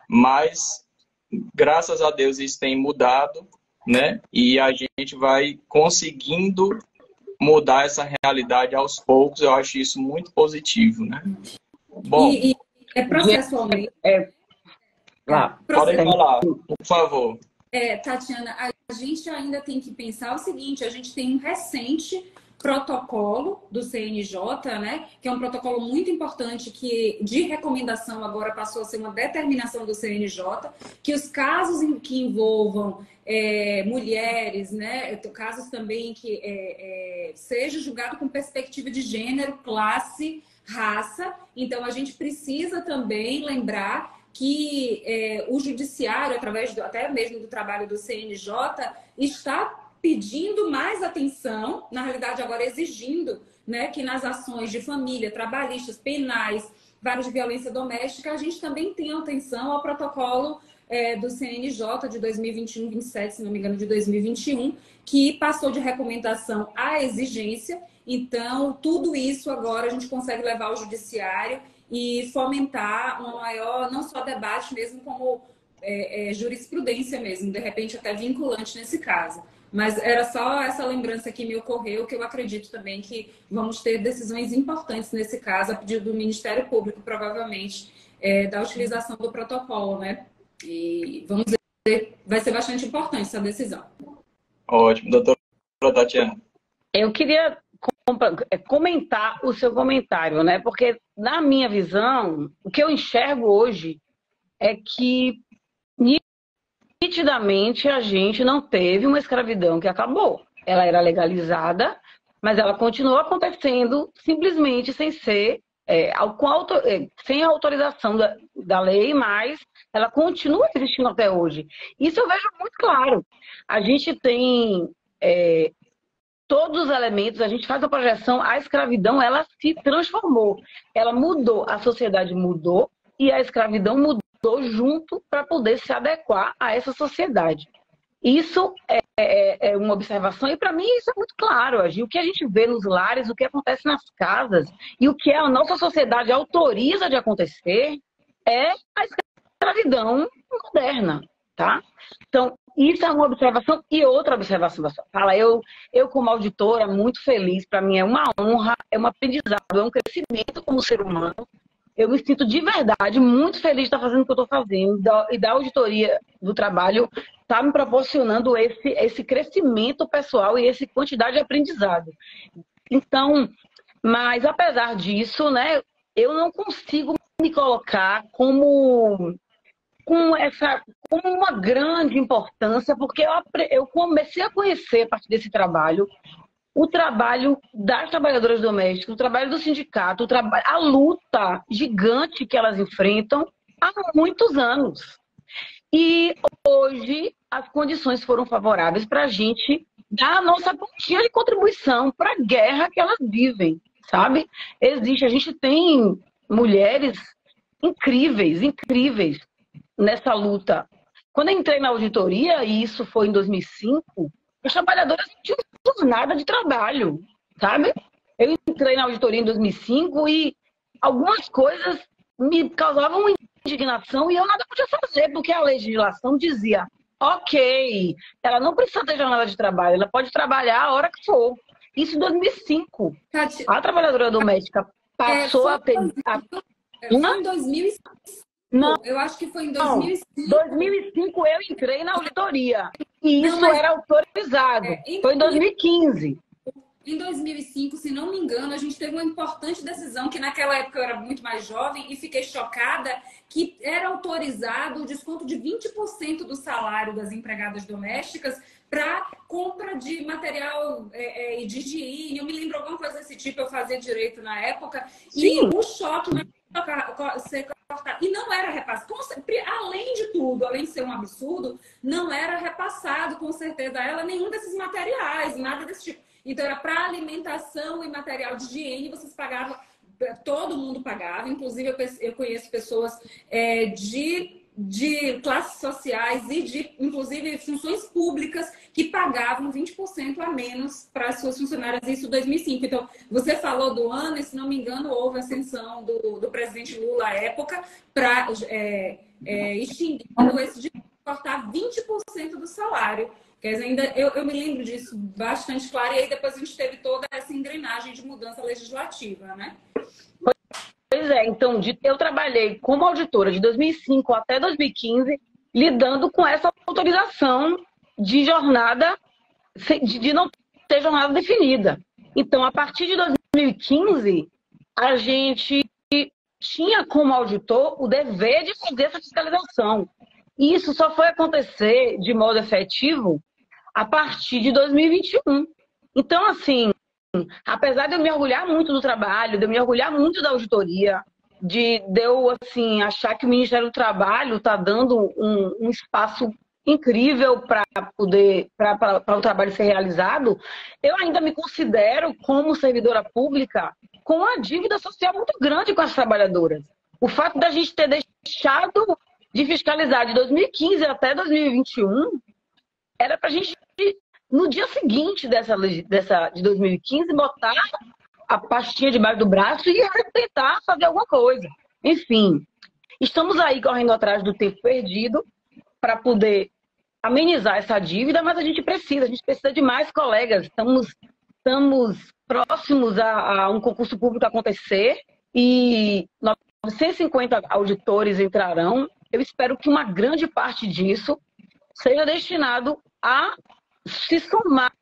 Mas, graças a Deus, isso tem mudado, né? E a gente vai conseguindo mudar essa realidade aos poucos. Eu acho isso muito positivo, né? Bom, e processualmente. Podem falar, por favor. Tatiana, a gente ainda tem que pensar o seguinte: a gente tem um recente protocolo do CNJ, né, que é um protocolo muito importante, que de recomendação agora passou a ser uma determinação do CNJ, que os casos que envolvam mulheres, né, casos também que seja julgado com perspectiva de gênero, classe, raça. Então, a gente precisa também lembrar que o judiciário, através até mesmo do trabalho do CNJ, está pedindo mais atenção, na realidade agora exigindo, né, que nas ações de família, trabalhistas, penais, vários de violência doméstica, a gente também tenha atenção ao protocolo do CNJ de 2021-27, se não me engano, de 2021, que passou de recomendação à exigência. Então, tudo isso agora a gente consegue levar ao judiciário e fomentar um maior, não só debate mesmo, como jurisprudência mesmo, de repente até vinculante nesse caso. Mas era só essa lembrança que me ocorreu, que eu acredito também que vamos ter decisões importantes nesse caso, a pedido do Ministério Público, provavelmente, da utilização do protocolo, né? E vamos ver, vai ser bastante importante essa decisão. Ótimo. Doutora Tatiana. Eu queria comentar o seu comentário, né? Porque, na minha visão, o que eu enxergo hoje é que, nitidamente, a gente não teve uma escravidão que acabou. Ela era legalizada, mas ela continuou acontecendo simplesmente sem ser, sem a autorização da lei, mas ela continua existindo até hoje. Isso eu vejo muito claro. A gente tem todos os elementos, a gente faz a projeção, a escravidão, ela se transformou, ela mudou, a sociedade mudou e a escravidão mudou junto para poder se adequar a essa sociedade. Isso é uma observação e para mim isso é muito claro, Agi. O que a gente vê nos lares, o que acontece nas casas e o que a nossa sociedade autoriza de acontecer é a escravidão moderna, tá? Então, isso é uma observação. E outra observação da sua fala, eu como auditora, muito feliz, para mim é uma honra, é um aprendizado, é um crescimento como ser humano. Eu me sinto de verdade muito feliz de estar fazendo o que eu estou fazendo e da auditoria do trabalho está me proporcionando esse crescimento pessoal e essa quantidade de aprendizado. Então, mas apesar disso, né, eu não consigo me colocar como uma grande importância, porque eu comecei a conhecer, a partir desse trabalho, o trabalho das trabalhadoras domésticas, o trabalho do sindicato, a luta gigante que elas enfrentam há muitos anos. E hoje as condições foram favoráveis para a gente dar a nossa pontinha de contribuição para a guerra que elas vivem, sabe? A gente tem mulheres incríveis, incríveis nessa luta. Quando eu entrei na auditoria, e isso foi em 2005, as trabalhadoras não tinham nada de trabalho, sabe? Eu entrei na auditoria em 2005 e algumas coisas me causavam indignação e eu nada podia fazer, porque a legislação dizia, ok, ela não precisa ter jornada de trabalho, ela pode trabalhar a hora que for. Isso em 2005. A trabalhadora doméstica passou a ter... Foi em 2005. Não, eu acho que foi em 2005. Em 2005 eu entrei na auditoria e isso era autorizado. Foi em 2015. Em 2005, se não me engano, a gente teve uma importante decisão que naquela época eu era muito mais jovem e fiquei chocada que era autorizado o desconto de 20% do salário das empregadas domésticas para compra de material e de higiene. Eu me lembro alguma coisa desse tipo, eu fazia direito na época. Sim. E o choque ser cortado. E não era repassado. Além de tudo, além de ser um absurdo, não era repassado, com certeza, a ela nenhum desses materiais, nada desse tipo. Então, era para alimentação e material de higiene, vocês pagavam, todo mundo pagava. Inclusive, eu conheço pessoas de classes sociais e inclusive, funções públicas que pagavam 20% a menos para as suas funcionárias, isso em 2005. Então, você falou do ano, e se não me engano, houve a ascensão do presidente Lula à época para extinguir esse de cortar 20% do salário. Quer dizer, ainda eu me lembro disso bastante claro, e aí depois a gente teve toda essa engrenagem de mudança legislativa, né? Pois é, então eu trabalhei como auditora de 2005 até 2015, lidando com essa autorização de jornada, de não ter jornada definida. Então, a partir de 2015, a gente tinha como auditor o dever de fazer essa fiscalização. E isso só foi acontecer de modo efetivo a partir de 2021. Então, assim, apesar de eu me orgulhar muito do trabalho, de eu me orgulhar muito da auditoria, de eu assim, achar que o Ministério do Trabalho está dando um espaço incrível para o trabalho ser realizado, eu ainda me considero, como servidora pública, com uma dívida social muito grande com as trabalhadoras. O fato da gente ter deixado de fiscalizar de 2015 até 2021 era para a gente, no dia seguinte de 2015, botar a pastinha debaixo do braço e tentar fazer alguma coisa. Enfim, estamos aí correndo atrás do tempo perdido para poder amenizar essa dívida, mas a gente precisa de mais colegas. Estamos próximos a um concurso público acontecer e 950 auditores entrarão. Eu espero que uma grande parte disso seja destinado a se somar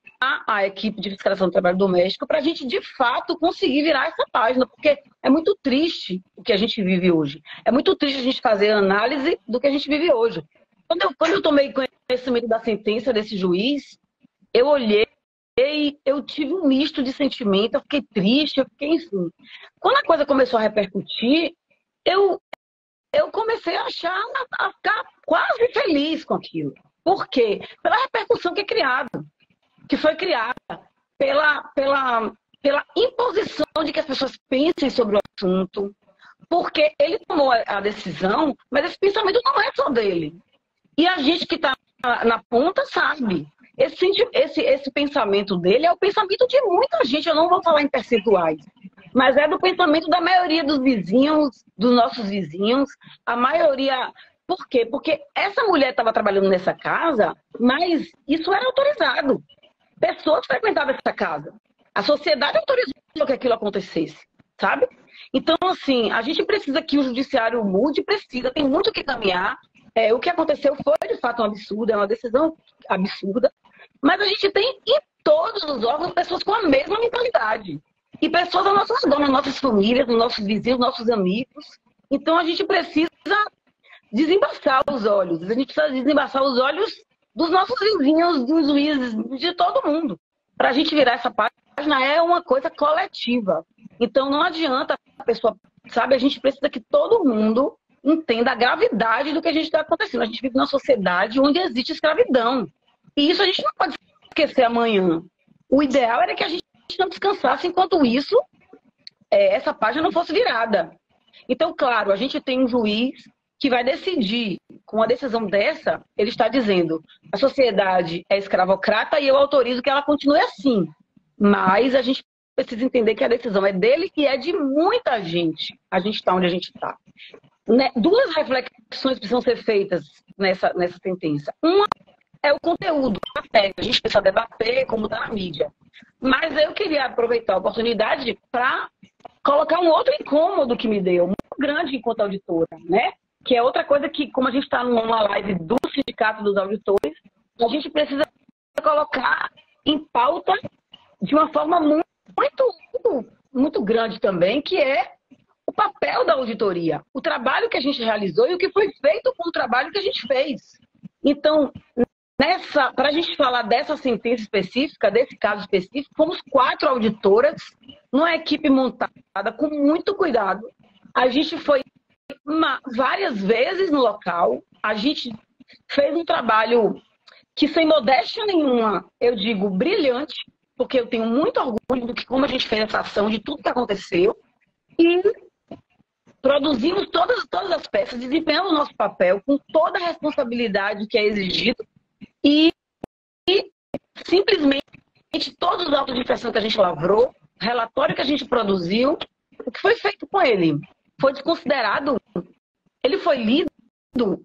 a equipe de fiscalização do trabalho doméstico para a gente, de fato, conseguir virar essa página, porque é muito triste o que a gente vive hoje. É muito triste a gente fazer análise do que a gente vive hoje. Quando eu tomei conhecimento da sentença desse juiz, eu olhei e eu tive um misto de sentimento, eu fiquei triste, eu fiquei, enfim. Quando a coisa começou a repercutir, eu comecei a ficar quase feliz com aquilo. Por quê? Pela repercussão que foi criada, pela imposição de que as pessoas pensem sobre o assunto, porque ele tomou a decisão, mas esse pensamento não é só dele. E a gente que está na ponta sabe. Esse pensamento dele é o pensamento de muita gente, eu não vou falar em percentuais, mas é do pensamento da maioria dos vizinhos, dos nossos vizinhos, a maioria. Por quê? Porque essa mulher estava trabalhando nessa casa, mas isso era autorizado. Pessoas frequentavam essa casa. A sociedade autorizou que aquilo acontecesse, sabe? Então, assim, a gente precisa que o judiciário mude, tem muito que caminhar. O que aconteceu foi, de fato, um absurdo, é uma decisão absurda, mas a gente tem em todos os órgãos pessoas com a mesma mentalidade. E pessoas ao nosso redor, nas nossas famílias, nos nossos vizinhos, nossos amigos. Então, a gente precisa desembaçar os olhos. A gente precisa desembaçar os olhos dos nossos vizinhos, dos juízes, de todo mundo. Para a gente virar essa página é uma coisa coletiva. Então não adianta a pessoa, sabe, a gente precisa que todo mundo entenda a gravidade do que a gente está acontecendo. A gente vive numa sociedade onde existe escravidão. E isso a gente não pode esquecer amanhã. O ideal era que a gente não descansasse enquanto isso, essa página não fosse virada. Então, claro, a gente tem um juiz que vai decidir, com uma decisão dessa, ele está dizendo, a sociedade é escravocrata e eu autorizo que ela continue assim. Mas a gente precisa entender que a decisão é dele e é de muita gente. A gente está onde a gente está. Duas reflexões precisam ser feitas nessa sentença. Uma é o conteúdo, a gente precisa debater como está na mídia. Mas eu queria aproveitar a oportunidade para colocar um outro incômodo que me deu, muito grande enquanto auditora, né? Que é outra coisa que, como a gente está numa live do Sindicato dos Auditores, a gente precisa colocar em pauta de uma forma muito grande também, que é o papel da auditoria, o trabalho que a gente realizou e o que foi feito com o trabalho que a gente fez. Então, para a gente falar dessa sentença específica, desse caso específico, fomos 4 auditoras, numa equipe montada com muito cuidado. A gente foi várias vezes no local, a gente fez um trabalho que, sem modéstia nenhuma, eu digo brilhante, porque eu tenho muito orgulho do que como a gente fez essa ação, de tudo que aconteceu, e produzimos todas as peças, desempenhamos o nosso papel com toda a responsabilidade que é exigido e simplesmente todos os autos de infração que a gente lavrou, relatório que a gente produziu, o que foi feito com ele foi desconsiderado, ele foi lido,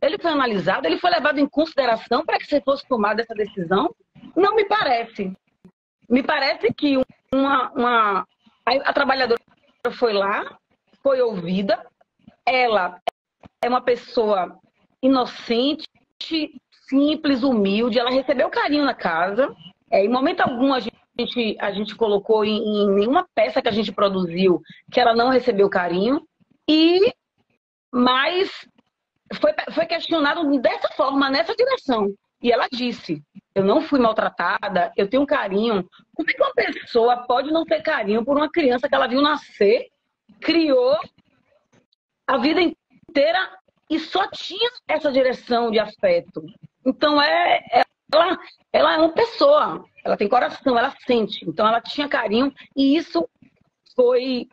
ele foi analisado, ele foi levado em consideração para que você fosse tomada essa decisão? Não me parece. Me parece que a trabalhadora foi lá, foi ouvida, ela é uma pessoa inocente, simples, humilde, ela recebeu carinho na casa, em momento algum a gente colocou em nenhuma peça que a gente produziu que ela não recebeu carinho, mas foi questionado dessa forma, nessa direção. E ela disse, eu não fui maltratada, eu tenho carinho. Como é que uma pessoa pode não ter carinho por uma criança que ela viu nascer, criou a vida inteira e só tinha essa direção de afeto? Então, ela é uma pessoa, ela tem coração, ela sente. Então, ela tinha carinho e isso foi...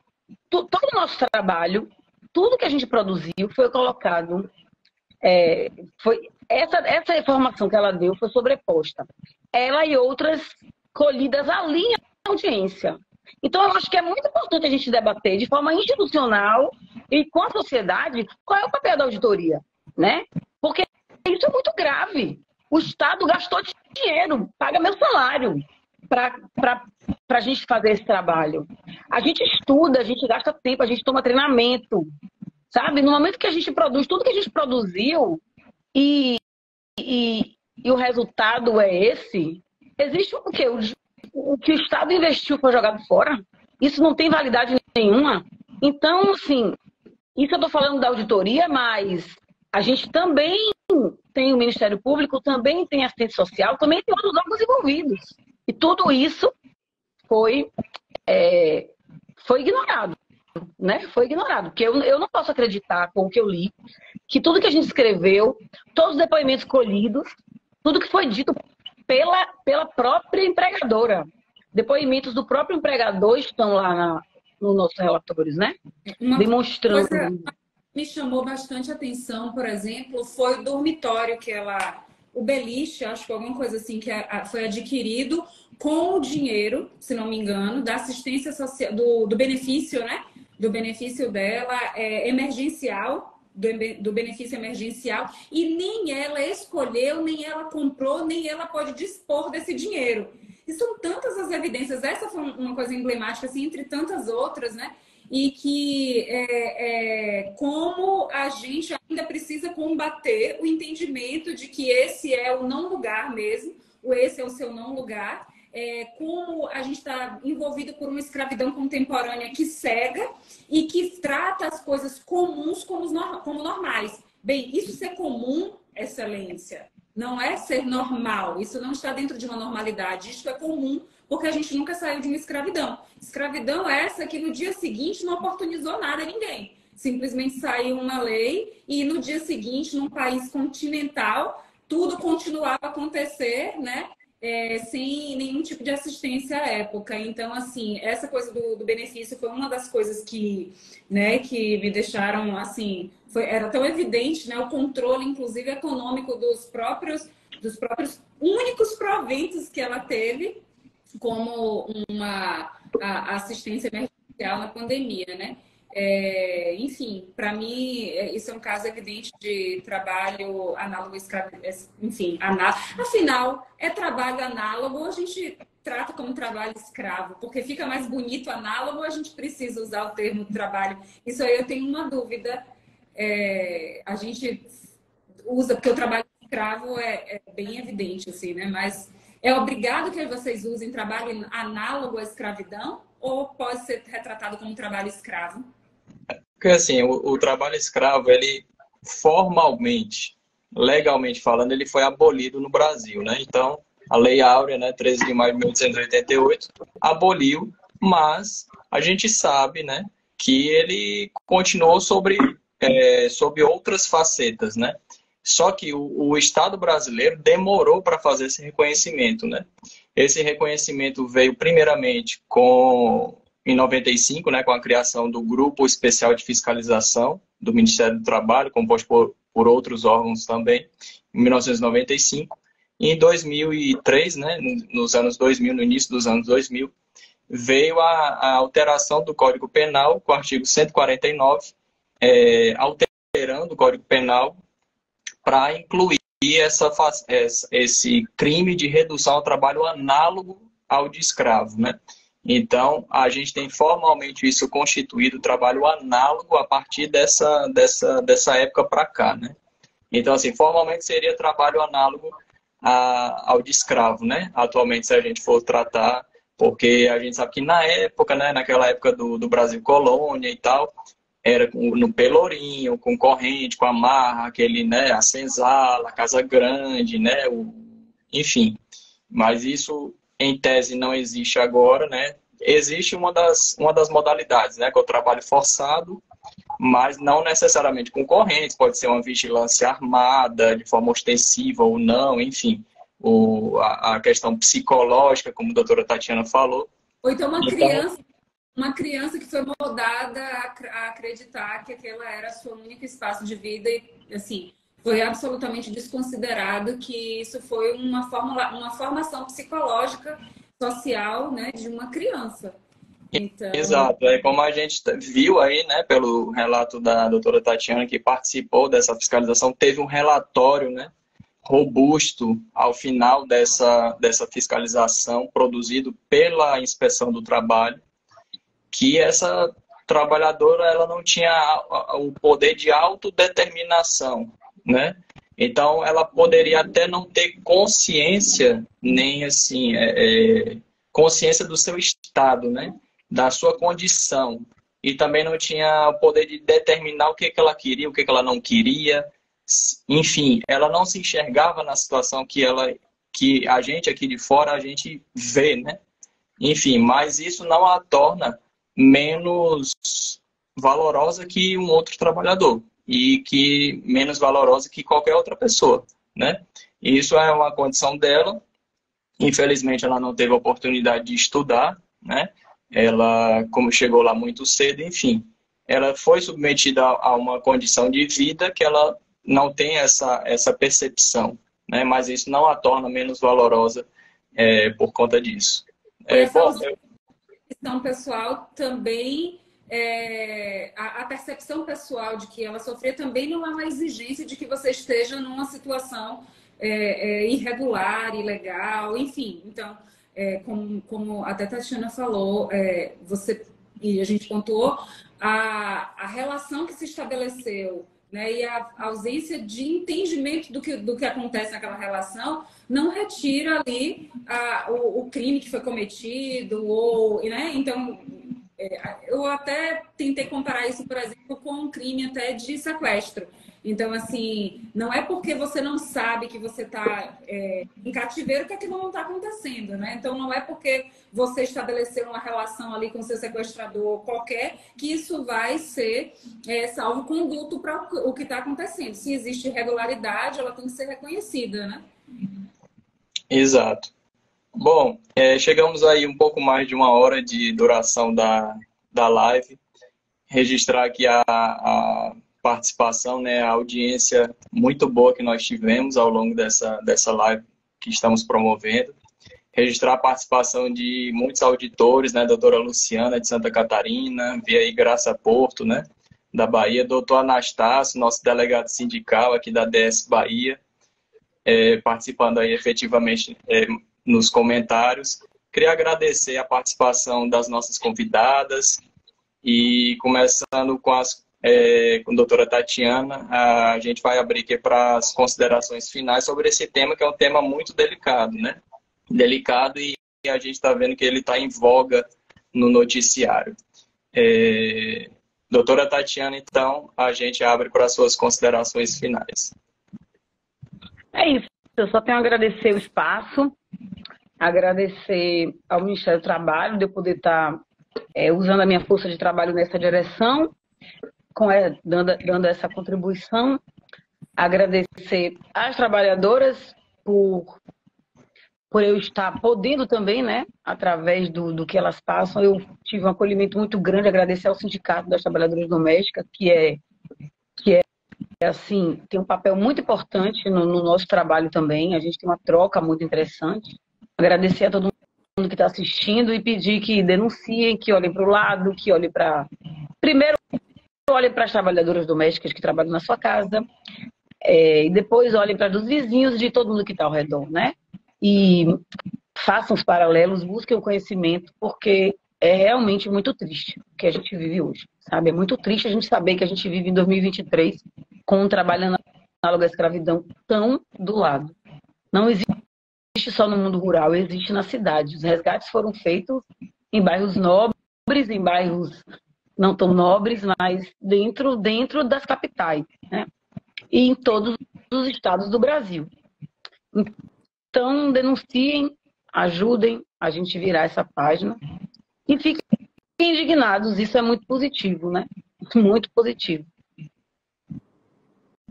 Todo o nosso trabalho, tudo que a gente produziu foi colocado... Essa informação que ela deu foi sobreposta. Ela e outras colhidas ali em audiência. Então, eu acho que é muito importante a gente debater de forma institucional e com a sociedade qual é o papel da auditoria, né? Porque isso é muito grave. O Estado gastou dinheiro, paga meu salário para a gente fazer esse trabalho. A gente estuda, a gente gasta tempo, a gente toma treinamento, sabe? No momento que a gente produz tudo que a gente produziu e o resultado é esse, existe o quê? o que o Estado investiu foi jogado fora. Isso não tem validade nenhuma. Então, assim, isso eu estou falando da auditoria, mas a gente também tem o Ministério Público, também tem a assistência social, também tem outros órgãos envolvidos. E tudo isso foi ignorado, né? Foi ignorado. Porque eu não posso acreditar com o que eu li, que tudo que a gente escreveu, todos os depoimentos colhidos, tudo que foi dito pela própria empregadora. Depoimentos do próprio empregador estão lá nos nossos relatórios, né? Demonstrando. Coisa me chamou bastante atenção, por exemplo, foi o dormitório que o beliche, acho que alguma coisa assim, que foi adquirido com o dinheiro, se não me engano, da assistência social, do benefício, né? Do benefício dela emergencial, do benefício emergencial, e nem ela escolheu, nem ela comprou, nem ela pode dispor desse dinheiro. E são tantas as evidências, essa foi uma coisa emblemática, assim, entre tantas outras, né? E que como a gente ainda precisa combater o entendimento de que esse é o não lugar mesmo, esse é o seu não lugar, como a gente está envolvido por uma escravidão contemporânea que cega e que trata as coisas comuns como normais. Bem, isso ser comum, excelência, não é ser normal. Isso não está dentro de uma normalidade. Isso é comum porque a gente nunca saiu de uma escravidão. Escravidão é essa que no dia seguinte não oportunizou nada a ninguém. Simplesmente saiu uma lei e no dia seguinte, num país continental, tudo continuava a acontecer, né? Sem nenhum tipo de assistência à época. Então, assim, essa coisa do benefício foi uma das coisas que me deixaram, assim, era tão evidente, né, o controle, inclusive, econômico dos próprios únicos proventos que ela teve como a assistência emergencial na pandemia, né? Enfim, para mim, isso é um caso evidente de trabalho análogo, enfim, afinal, é trabalho análogo, a gente trata como trabalho escravo, porque fica mais bonito análogo, a gente precisa usar o termo trabalho. Isso aí eu tenho uma dúvida, a gente usa, porque o trabalho escravo é bem evidente, assim, né? Mas é obrigado que vocês usem trabalho análogo à escravidão ou pode ser retratado como trabalho escravo? Porque, assim, o trabalho escravo, ele formalmente, legalmente falando, ele foi abolido no Brasil, né? Então, a Lei Áurea, né, 13 de maio de 1888, aboliu, mas a gente sabe, né, que ele continuou sob outras facetas, né? Só que o Estado brasileiro demorou para fazer esse reconhecimento, né? Esse reconhecimento veio primeiramente em 95, né, com a criação do Grupo Especial de Fiscalização do Ministério do Trabalho, composto por outros órgãos também, em 1995. E em 2003, né, nos anos 2000, no início dos anos 2000, veio a alteração do Código Penal, com o artigo 149, alterando o Código Penal para incluir esse crime de redução ao trabalho análogo ao de escravo, né? Então, a gente tem formalmente isso constituído, trabalho análogo, a partir dessa época para cá, né? Então, assim, formalmente seria trabalho análogo ao de escravo, né? Atualmente, se a gente for tratar, porque a gente sabe que na época, né, naquela época do Brasil colônia e tal, era no pelourinho, com corrente, com amarra, né, a senzala, a casa grande, né, enfim. Mas isso, em tese, não existe agora, né? Existe uma das modalidades, né, que é o trabalho forçado, mas não necessariamente com correntes, pode ser uma vigilância armada, de forma ostensiva ou não, enfim. A questão psicológica, como a doutora Tatiana falou. Ou então uma criança que foi moldada a acreditar que aquela era seu único espaço de vida e, assim, foi absolutamente desconsiderado que isso foi uma formação psicológica, social, né, de uma criança. Então... Exato, como a gente viu aí, né, pelo relato da doutora Tatiana, que participou dessa fiscalização, teve um relatório, né, robusto ao final dessa fiscalização produzido pela Inspeção do Trabalho, que essa trabalhadora ela não tinha o poder de autodeterminação, né? Então, ela poderia até não ter consciência, nem assim, consciência do seu estado, né? Da sua condição. E também não tinha o poder de determinar o que ela queria, o que ela não queria. Enfim, ela não se enxergava na situação que a gente aqui de fora, a gente vê, né? Enfim, mas isso não a torna menos valorosa que um outro trabalhador e que menos valorosa que qualquer outra pessoa, né? E isso é uma condição dela. Infelizmente, ela não teve a oportunidade de estudar, né? Ela, como chegou lá muito cedo, enfim, ela foi submetida a uma condição de vida que ela não tem essa percepção, né? Mas isso não a torna menos valorosa por conta disso. Questão pessoal também, a percepção pessoal de que ela sofreu também não é uma exigência de que você esteja numa situação irregular, ilegal, enfim. Então, como até a Tatiana falou, e a gente pontuou, a relação que se estabeleceu, né, e a ausência de entendimento do que acontece naquela relação não retira ali o crime que foi cometido, né? Então, eu até tentei comparar isso, por exemplo, com um crime até de sequestro. Então, assim, não é porque você não sabe que você está em cativeiro que aquilo não está acontecendo, né? Então, não é porque você estabeleceu uma relação ali com seu sequestrador qualquer que isso vai ser salvo-conduto para o que está acontecendo. Se existe irregularidade, ela tem que ser reconhecida, né? Exato. Bom, chegamos aí um pouco mais de 1 hora de duração da live. Registrar aqui a participação, né, a audiência muito boa que nós tivemos ao longo dessa live que estamos promovendo. Registrar a participação de muitos auditores, né, doutora Luciana de Santa Catarina, via aí Graça Porto, né, da Bahia, doutor Anastácio, nosso delegado sindical aqui da DS Bahia, participando aí efetivamente nos comentários. Queria agradecer a participação das nossas convidadas e começando com a doutora Tatiana, a gente vai abrir aqui para as considerações finais sobre esse tema, que é um tema muito delicado, né? Delicado, e a gente está vendo que ele está em voga no noticiário. Doutora Tatiana, então, a gente abre para as suas considerações finais. É isso. Eu só tenho a agradecer o espaço, agradecer ao Ministério do Trabalho de eu poder estar usando a minha força de trabalho nessa direção, dando essa contribuição. Agradecer às trabalhadoras por eu estar podendo também, né, através do que elas passam. Eu tive um acolhimento muito grande. Agradecer ao Sindicato das Trabalhadoras Domésticas, que assim, tem um papel muito importante no nosso trabalho também. A gente tem uma troca muito interessante. Agradecer a todo mundo que está assistindo e pedir que denunciem, que olhem para o lado, que olhem para... Primeiro, olhem para as trabalhadoras domésticas que trabalham na sua casa, e depois olhem para os vizinhos de todo mundo que está ao redor, né? E façam os paralelos, busquem o conhecimento, porque é realmente muito triste o que a gente vive hoje, sabe? É muito triste a gente saber que a gente vive em 2023 com um trabalho análogo à escravidão tão do lado. Não existe só no mundo rural, existe na cidade. Os resgates foram feitos em bairros nobres, em bairros não tão nobres, mas dentro das capitais, né? E em todos os estados do Brasil. Então, denunciem, ajudem a gente virar essa página e fiquem indignados. Isso é muito positivo, né? Muito positivo.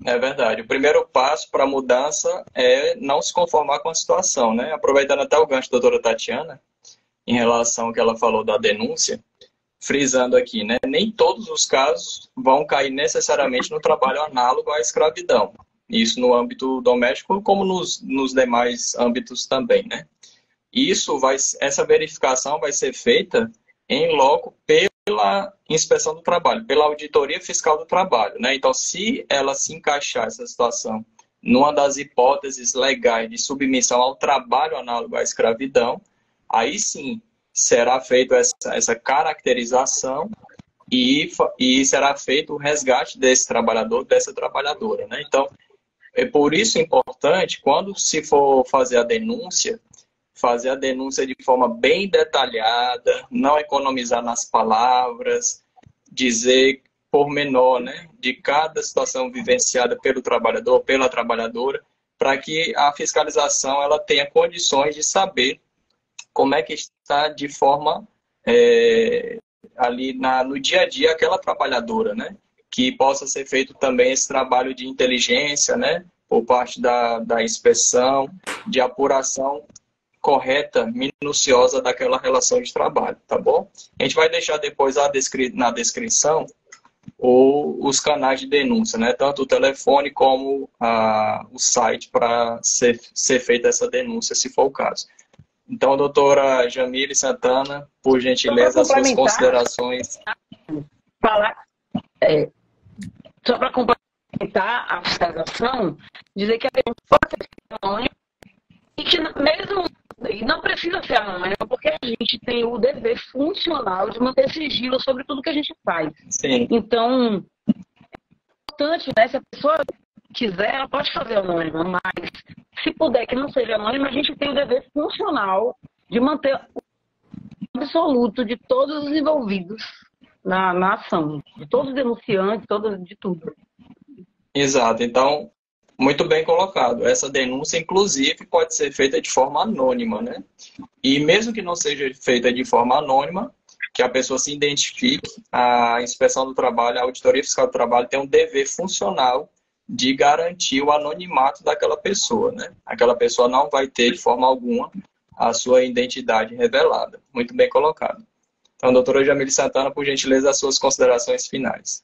É verdade. O primeiro passo para a mudança é não se conformar com a situação, né? Aproveitando até o gancho da doutora Tatiana, em relação ao que ela falou da denúncia, frisando aqui, né? Nem todos os casos vão cair necessariamente no trabalho análogo à escravidão. Isso no âmbito doméstico, como nos demais âmbitos também, né? Essa verificação vai ser feita em loco pela inspeção do trabalho, pela auditoria fiscal do trabalho, né? Então, se ela se encaixar essa situação numa das hipóteses legais de submissão ao trabalho análogo à escravidão, aí sim será feita essa caracterização e será feito o resgate desse trabalhador, dessa trabalhadora, né? Então, é por isso importante, quando se for fazer a denúncia, fazer a denúncia de forma bem detalhada, não economizar nas palavras, dizer pormenor, né, de cada situação vivenciada pelo trabalhador, pela trabalhadora, para que a fiscalização ela tenha condições de saber como é que está de forma ali no dia a dia aquela trabalhadora, né? Que possa ser feito também esse trabalho de inteligência, né? Por parte da inspeção, de apuração correta, minuciosa daquela relação de trabalho, tá bom? A gente vai deixar depois na descrição os canais de denúncia, né? Tanto o telefone como o site para ser feita essa denúncia, se for o caso. Então, doutora Jamile Santana, por gentileza, as suas considerações. Só para complementar a fiscalização, dizer que a denúncia pode ser anônima e que mesmo e não precisa ser anônima, porque a gente tem o dever funcional de manter sigilo sobre tudo que a gente faz. Sim. Então, é importante, né? Se a pessoa quiser, ela pode fazer anônima, mas se puder que não seja anônima, a gente tem o dever funcional de manter o absoluto de todos os envolvidos na ação, de todos os denunciantes, de tudo. Exato. Então, muito bem colocado. Essa denúncia, inclusive, pode ser feita de forma anônima, né? E mesmo que não seja feita de forma anônima, que a pessoa se identifique, a Inspeção do Trabalho, a Auditoria Fiscal do Trabalho tem um dever funcional de garantir o anonimato daquela pessoa, né? Aquela pessoa não vai ter, de forma alguma, a sua identidade revelada. Muito bem colocado. Então, doutora Jamile Santana, por gentileza, as suas considerações finais.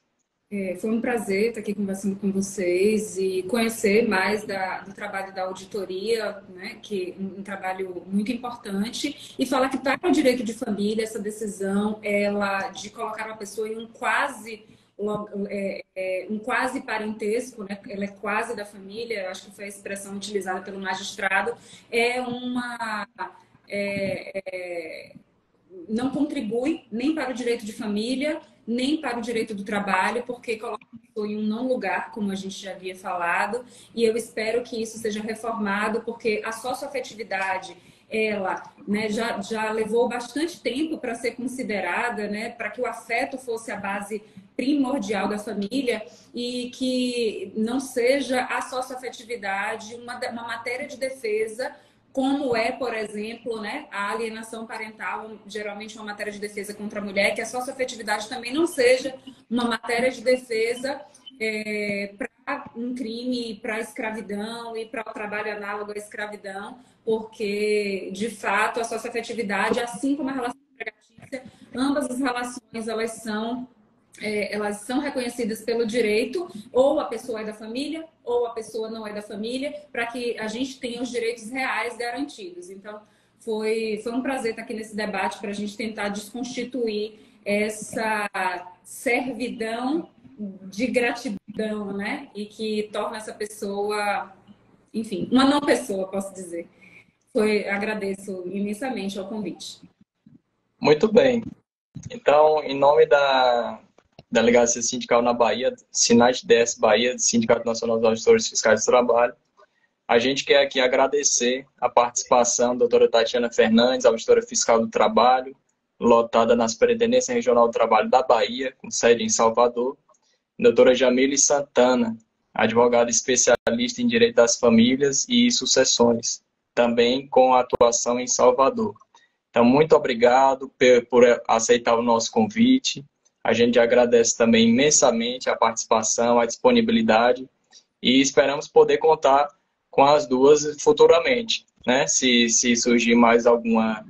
Foi um prazer estar aqui conversando com vocês e conhecer mais do trabalho da auditoria, né, que é um trabalho muito importante, e falar que para o direito de família, essa decisão de colocar uma pessoa em um quase parentesco, né, ela é quase da família, acho que foi a expressão utilizada pelo magistrado, não contribui nem para o direito de família, nem para o direito do trabalho, porque coloca a pessoa em um não lugar, como a gente já havia falado, e eu espero que isso seja reformado, porque a socioafetividade, ela, né, já levou bastante tempo para ser considerada, né, para que o afeto fosse a base primordial da família e que não seja a socioafetividade uma matéria de defesa, como é, por exemplo, né, a alienação parental, geralmente uma matéria de defesa contra a mulher, que a socioafetividade também não seja uma matéria de defesa para um crime, para a escravidão e para o trabalho análogo à escravidão, porque, de fato, a socioafetividade, assim como a relação empregatícia, ambas as relações, elas são reconhecidas pelo direito, ou a pessoa é da família, ou a pessoa não é da família, para que a gente tenha os direitos reais garantidos. Então, foi um prazer estar aqui nesse debate para a gente tentar desconstituir essa servidão de gratidão, né? E que torna essa pessoa, enfim, uma não pessoa, posso dizer. Agradeço imensamente ao convite. Muito bem. Então, em nome da Delegacia Sindical na Bahia, SINAT-DS Bahia, Sindicato Nacional dos Auditores Fiscais do Trabalho, a gente quer aqui agradecer a participação da doutora Tatiana Fernandes, auditora fiscal do trabalho, lotada na Superintendência Regional do Trabalho da Bahia, com sede em Salvador, doutora Jamile Santana, advogada especialista em Direito das Famílias e Sucessões, também com atuação em Salvador. Então, muito obrigado por aceitar o nosso convite. A gente agradece também imensamente a participação, a disponibilidade e esperamos poder contar com as duas futuramente, né? Se surgir mais alguma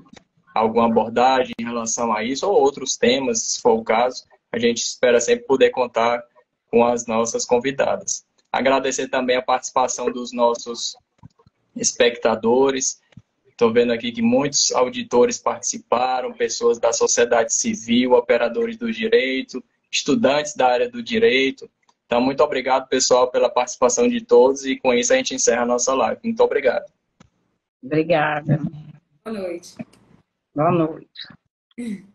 abordagem em relação a isso ou outros temas, se for o caso, a gente espera sempre poder contar com as nossas convidadas. Agradecer também a participação dos nossos espectadores. Estou vendo aqui que muitos auditores participaram, pessoas da sociedade civil, operadores do direito, estudantes da área do direito. Então, muito obrigado, pessoal, pela participação de todos e com isso a gente encerra a nossa live. Muito obrigado. Obrigada. Boa noite. Boa noite.